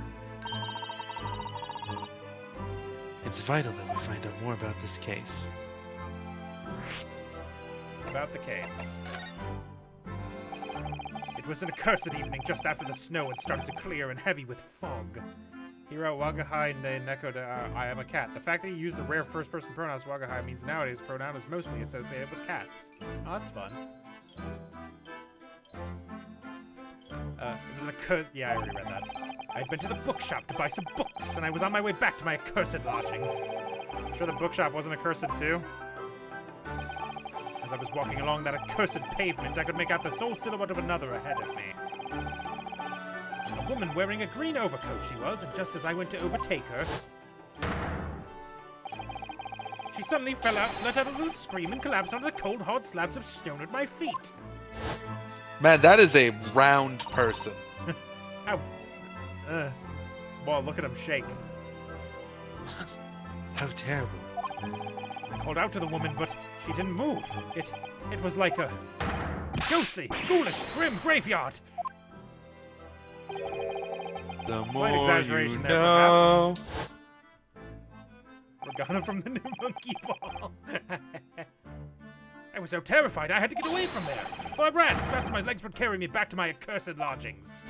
It's vital that we find out more about this case. About the case. It was an accursed evening just after the snow had started to clear and heavy with fog. Hiro Wagahai ne Neko de I am a cat. The fact that he used the rare first-person pronouns Wagahai means nowadays pronoun is mostly associated with cats. Oh, that's fun. It was an accursed... Yeah, I already read that. I'd been to the bookshop to buy some books, and I was on my way back to my accursed lodgings. Sure the bookshop wasn't accursed too? As I was walking along that accursed pavement, I could make out the sole silhouette of another ahead of me. A woman wearing a green overcoat she was, and just as I went to overtake her, she suddenly fell out, let out a little scream, and collapsed onto the cold, hard slabs of stone at my feet. Man, that is a round person. How? Well, look at him shake. How terrible. I called out to the woman, but she didn't move. It was like a ghostly, ghoulish, grim graveyard. The Slight more you exaggeration there, know. Organa from the new monkey ball. I was so terrified I had to get away from there. So I ran as fast as my legs would carry me back to my accursed lodgings.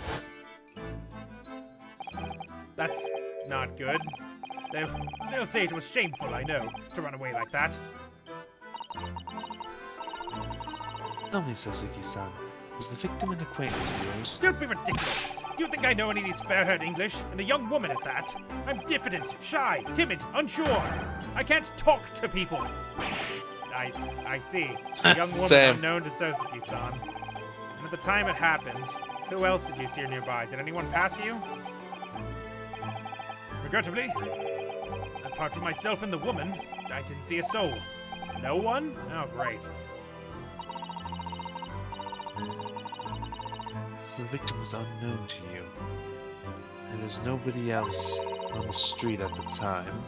That's not good. They'll say it was shameful, I know, to run away like that. Tell me, Sosuke-san, was the victim an acquaintance of yours? Don't be ridiculous! Do you think I know any of these fair-haired English? And a young woman at that? I'm diffident, shy, timid, unsure. I can't talk to people. I see. A young woman Same. unknown to Sosuke-san. And at the time it happened, who else did you see nearby? Did anyone pass you? Regrettably, apart from myself and the woman, I didn't see a soul. No one? Oh, great. So the victim was unknown to you, and there's nobody else on the street at the time.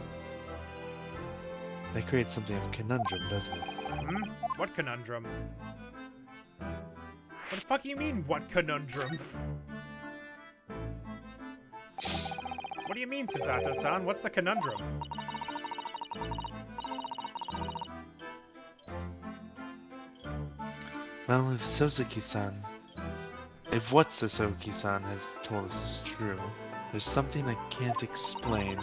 That creates something of a conundrum, doesn't it? Hmm? What conundrum? What the fuck do you mean, what conundrum? What do you mean, Susato-san? What's the conundrum? Well, if what Sosuke-san has told us is true, there's something I can't explain.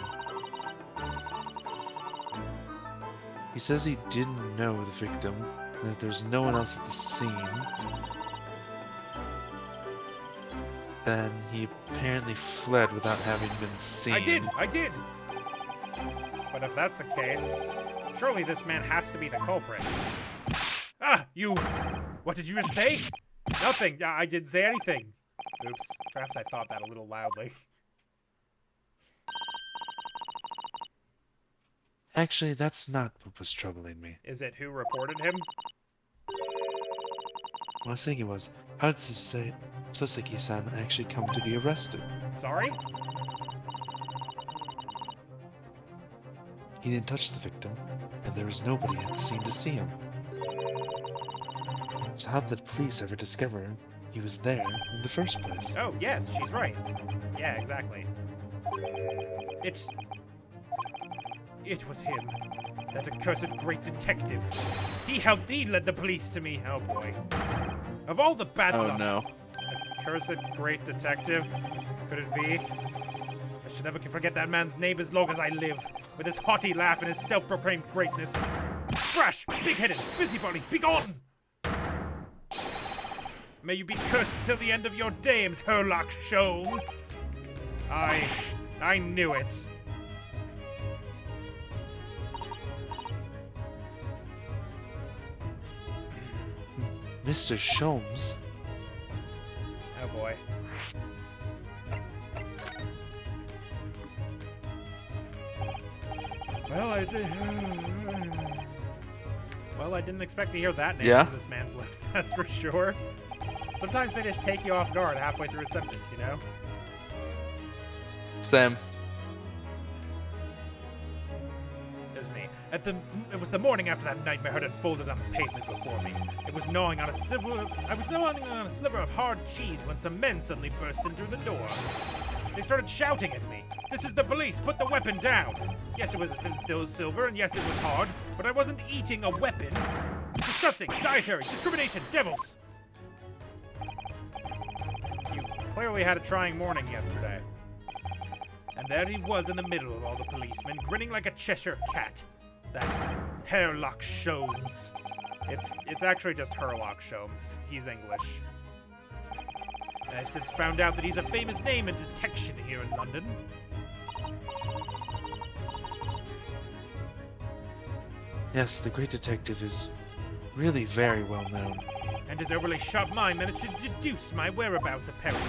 He says he didn't know the victim, and that there's no one else at the scene. Then he apparently fled without having been seen. I did! But if that's the case, surely this man has to be the culprit. Ah, you... What did you just say? Nothing. I didn't say anything. Oops. Perhaps I thought that a little loudly. Actually, that's not what was troubling me. Is it who reported him? What I was thinking was, how did Sosuke-san actually come to be arrested? Sorry? He didn't touch the victim, and there was nobody at the scene to see him. So how did the police ever discover he was there in the first place? Oh, yes, she's right. Yeah, exactly. It was him. That accursed great detective. He led the police to me. Oh boy. Of all the bad Oh luck. no. Accursed great detective? Could it be? I should never forget that man's name as long as I live. With his haughty laugh and his self-proclaimed greatness. Brash, big-headed, busybody, begone! May you be cursed till the end of your days, Herlock Sholmes! I knew it. Mr. Sholmes? Oh boy. Well, I didn't expect to hear that name Yeah? from this man's lips, that's for sure. Sometimes they just take you off guard halfway through a sentence, you know? Same. It was me. It was the morning after that nightmare had unfolded on the pavement before me. I was gnawing on a sliver of hard cheese when some men suddenly burst in through the door. They started shouting at me. "This is the police! Put the weapon down!" Yes, it was silver, and yes, it was hard, but I wasn't eating a weapon. Disgusting! Dietary! Discrimination! Devils! You clearly had a trying morning yesterday. And there he was in the middle of all the policemen, grinning like a Cheshire cat. That Herlock Sholmes. It's actually just Herlock Sholmes. He's English. I've since found out that he's a famous name in detection here in London. Yes, the great detective is really very well known. And his overly sharp mind managed to deduce my whereabouts, apparently.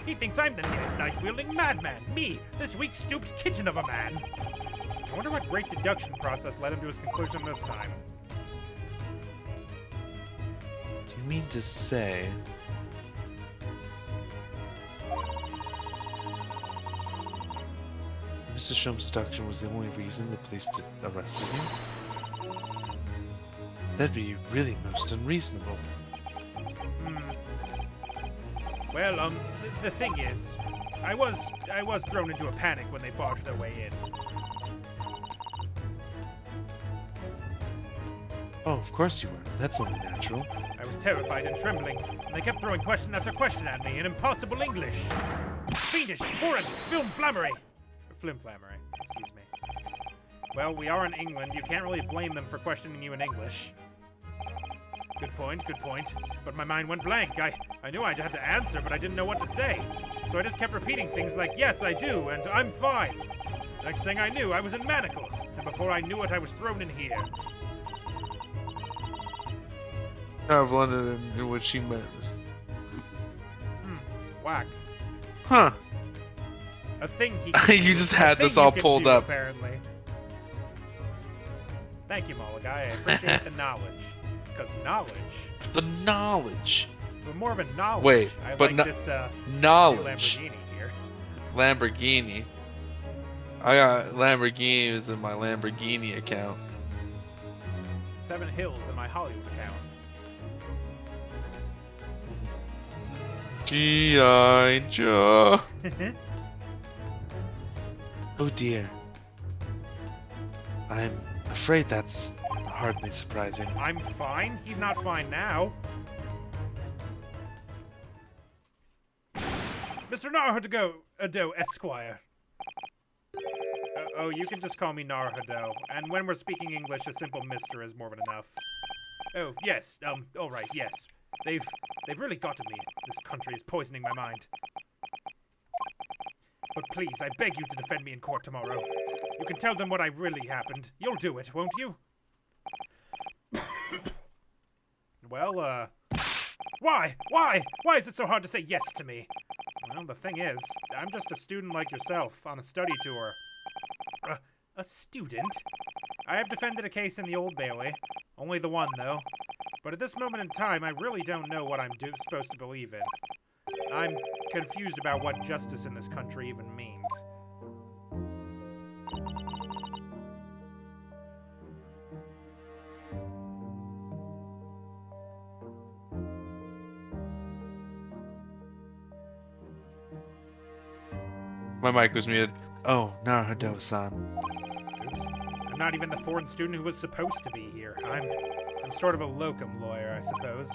He thinks I'm the knife-wielding madman. Me, this weak Supes kitchen of a man. I wonder what great deduction process led him to his conclusion this time. Do you mean to say... Mr. Sholmes' deduction was the only reason the police arrested you? That'd be really most unreasonable. Well, the thing is, I was thrown into a panic when they barged their way in. Oh, of course you were. That's only natural. I was terrified and trembling, and they kept throwing question after question at me in impossible English. Fiendish, foreign, flimflammery. Excuse me. Well, we are in England. You can't really blame them for questioning you in English. Good point, good point. But my mind went blank. I knew I had to answer, but I didn't know what to say. So I just kept repeating things like, yes, I do, and I'm fine. Next thing I knew, I was in manacles. And before I knew it, I was thrown in here. Of London in which he moves. Whack. Huh. A thing he can You do. just A had thing this all you can pulled do, up. Apparently. Thank you, Malaga. I appreciate the knowledge. Because knowledge... The knowledge. But more of a knowledge. Wait, I but like this new knowledge. Lamborghini here. Lamborghini. I got Lamborghinis in my Lamborghini account. 7 Hills in my Hollywood account. G.I. Joe. Oh dear. I'm afraid that's hardly surprising. I'm fine. He's not fine now. Mr. Narhado, Esquire. Oh, you can just call me Narhado. And when we're speaking English, a simple mister is more than enough. Oh, yes, alright, yes. They've really got to me. This country is poisoning my mind. But please, I beg you to defend me in court tomorrow. You can tell them what really happened. You'll do it, won't you? Well, why? Why? Why is it so hard to say yes to me? Well, the thing is, I'm just a student like yourself on a study tour. A student? I have defended a case in the Old Bailey. Only the one, though. But at this moment in time, I really don't know what I'm supposed to believe in. I'm confused about what justice in this country even means. My mic was muted. Oh, Naruto-san. Oops. I'm not even the foreign student who was supposed to be here. I'm sort of a locum lawyer, I suppose.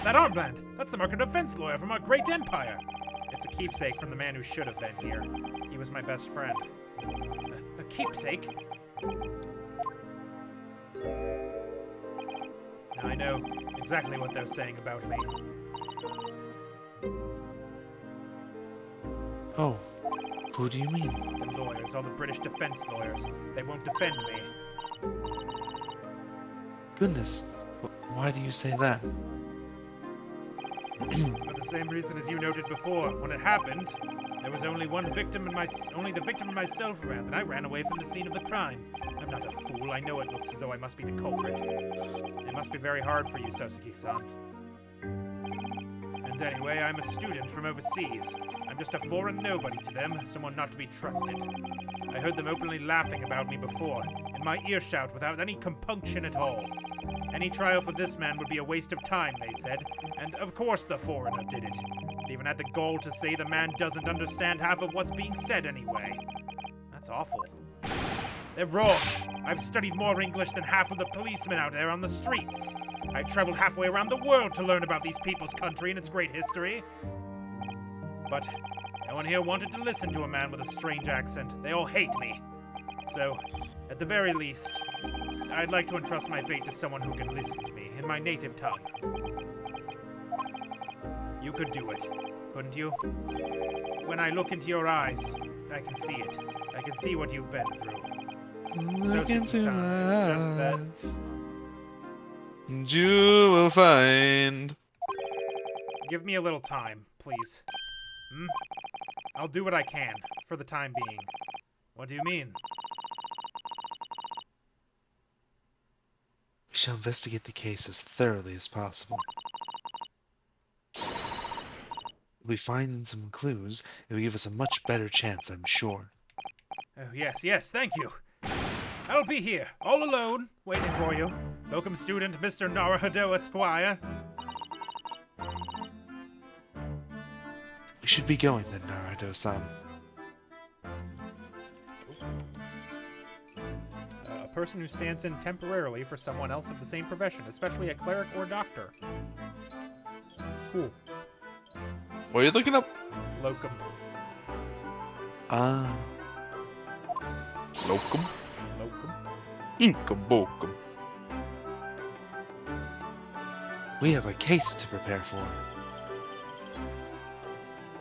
That armband! That's the market defense lawyer from our great empire! It's a keepsake from the man who should have been here. He was my best friend. A keepsake? Now I know exactly what they're saying about me. Oh, who do you mean? The lawyers, all the British defense lawyers. They won't defend me. Goodness, why do you say that? For the same reason as you noted before. When it happened, there was only the victim and myself around, and I ran away from the scene of the crime. I'm not a fool. I know it looks as though I must be the culprit. It must be very hard for you, Sasuke-san. And anyway, I'm a student from overseas. I'm just a foreign nobody to them, someone not to be trusted. I heard them openly laughing about me before, in my earshot without any compunction at all. Any trial for this man would be a waste of time, they said, and of course the foreigner did it. They even had the gall to say the man doesn't understand half of what's being said anyway. That's awful. They're wrong. I've studied more English than half of the policemen out there on the streets. I traveled halfway around the world to learn about these people's country and its great history. But no one here wanted to listen to a man with a strange accent. They all hate me. So, at the very least, I'd like to entrust my fate to someone who can listen to me in my native tongue. You could do it, couldn't you? When I look into your eyes, I can see it. I can see what you've been through. Look into Sasuke-san, my it's just that... eyes, and you will find. Give me a little time, please. I'll do what I can, for the time being. What do you mean? We shall investigate the case as thoroughly as possible. If we find some clues, it will give us a much better chance, I'm sure. Oh, yes, thank you. I'll be here, all alone, waiting for you. Locum student Mr. Naruto Esquire. We should be going then, Naruto-san. A person who stands in temporarily for someone else of the same profession, especially a cleric or doctor. Cool. What are you looking up? Locum. Ah. Locum. Locum. Eekum bokum. We have a case to prepare for.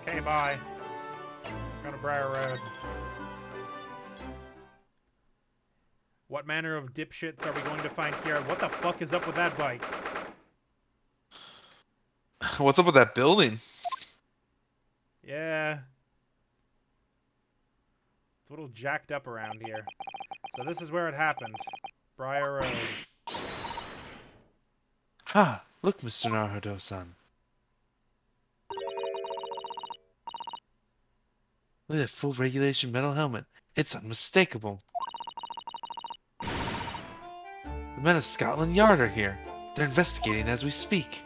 Okay, bye. Go to Briar Road. What manner of dipshits are we going to find here? What the fuck is up with that bike? What's up with that building? Yeah. It's a little jacked up around here. So this is where it happened. Briar Road. Ha! Look, Mr. Naruto-san. Look at that full regulation metal helmet. It's unmistakable. The men of Scotland Yard are here. They're investigating as we speak.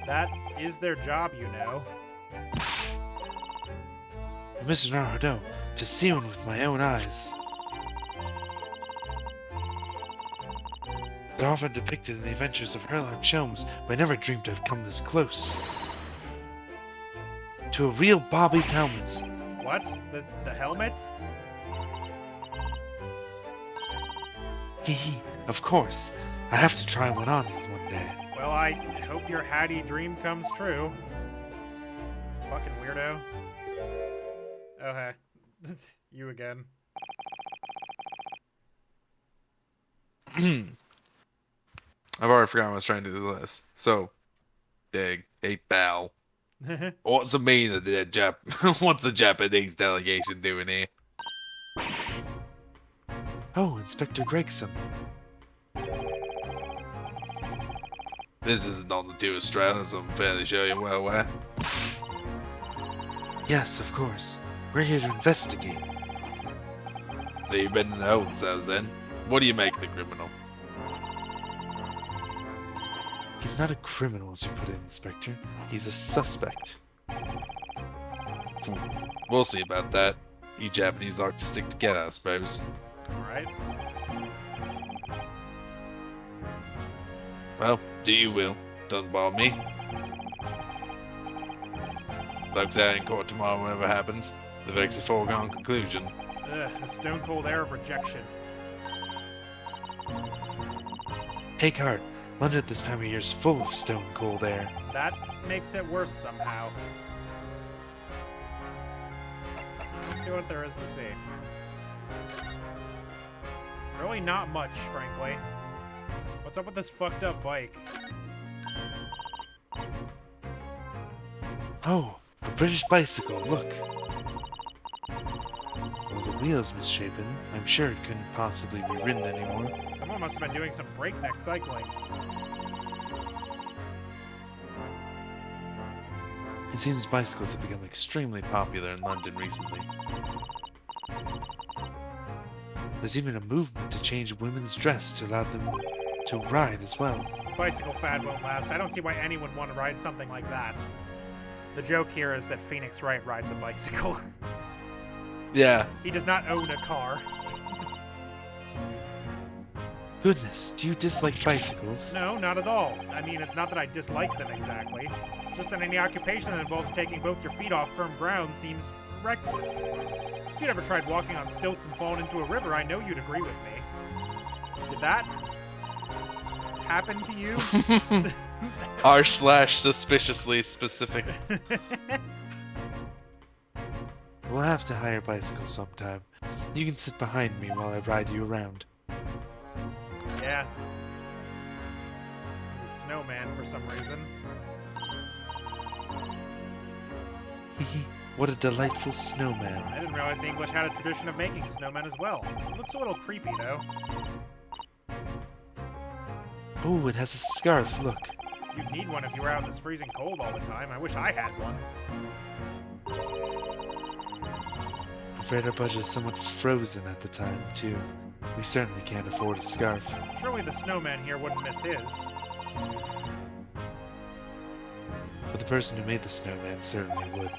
That is their job, you know. Mr. Naruto, to see one with my own eyes. They're often depicted in the adventures of Sherlock Holmes, but I never dreamed I'd come this close. To a real Bobby's helmet. What? The helmet? Hee, of course. I have to try one on one day. Well, I hope your Hattie dream comes true. Fucking weirdo. Oh, hey. You again. I've already forgotten what I was trying to do this list. So, dig. Hey, pal. What's the meaning of the What's the Japanese delegation doing here? Oh, Inspector Gregson. This isn't on the tourist trail, as I'm fairly sure you're well aware. Yes, of course. We're here to investigate. So you've been in the holding cells then? What do you make of the criminal? He's not a criminal, as you put it, Inspector. He's a suspect. We'll see about that. You Japanese like to stick together, I suppose. Alright. Well, do you will. Doesn't bother me. Folks out in court tomorrow, whatever happens. The verdict's a foregone conclusion. Ugh, a stone cold air of rejection. Take heart. London at this time of year is full of stone cold air. That makes it worse somehow. Let's see what there is to see. Really not much, frankly. What's up with this fucked up bike? Oh, a British bicycle, look. Well, the wheel's misshapen. I'm sure it couldn't possibly be ridden anymore. Someone must have been doing some breakneck cycling. It seems bicycles have become extremely popular in London recently. There's even a movement to change women's dress to allow them to ride as well. Bicycle fad won't last. I don't see why anyone would want to ride something like that. The joke here is that Phoenix Wright rides a bicycle. Yeah. He does not own a car. Goodness, do you dislike bicycles? No, not at all. I mean, it's not that I dislike them exactly. It's just that any occupation that involves taking both your feet off firm ground seems reckless. If you'd ever tried walking on stilts and fallen into a river, I know you'd agree with me. Did that happen to you? R/suspiciously specific. We'll have to hire bicycles sometime. You can sit behind me while I ride you around. Yeah. He's a snowman for some reason. Hehe, what a delightful snowman. I didn't realize the English had a tradition of making snowmen as well. It looks a little creepy, though. Oh, it has a scarf, look. You'd need one if you were out in this freezing cold all the time. I wish I had one. I'm afraid our budget is somewhat frozen at the time, too. We certainly can't afford a scarf. Surely the snowman here wouldn't miss his. But the person who made the snowman certainly would.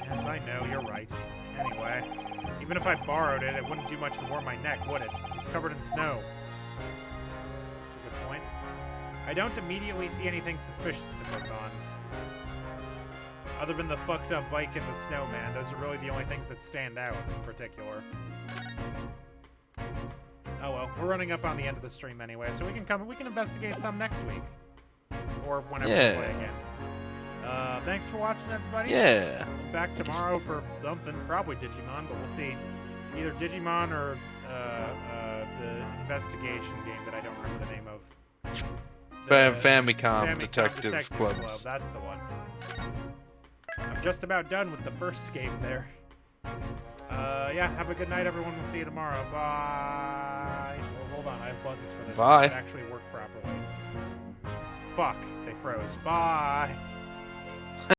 Yes, I know, you're right. Anyway, even if I borrowed it, it wouldn't do much to warm my neck, would it? It's covered in snow. That's a good point. I don't immediately see anything suspicious to put on. Other than the fucked up bike and the snowman, those are really the only things that stand out in particular. We're running up on the end of the stream anyway, so we can investigate some next week. Or whenever Yeah. we play again. Thanks for watching, everybody. Yeah. I'm back tomorrow for something, probably Digimon, but we'll see. Either Digimon or the investigation game that I don't remember the name of. Famicom Detective Clubs. That's the one. I'm just about done with the first game there. Yeah, have a good night, everyone. We'll see you tomorrow. Bye. Well, hold on, I have buttons for this. Bye. It actually work properly. Fuck, they froze. Bye.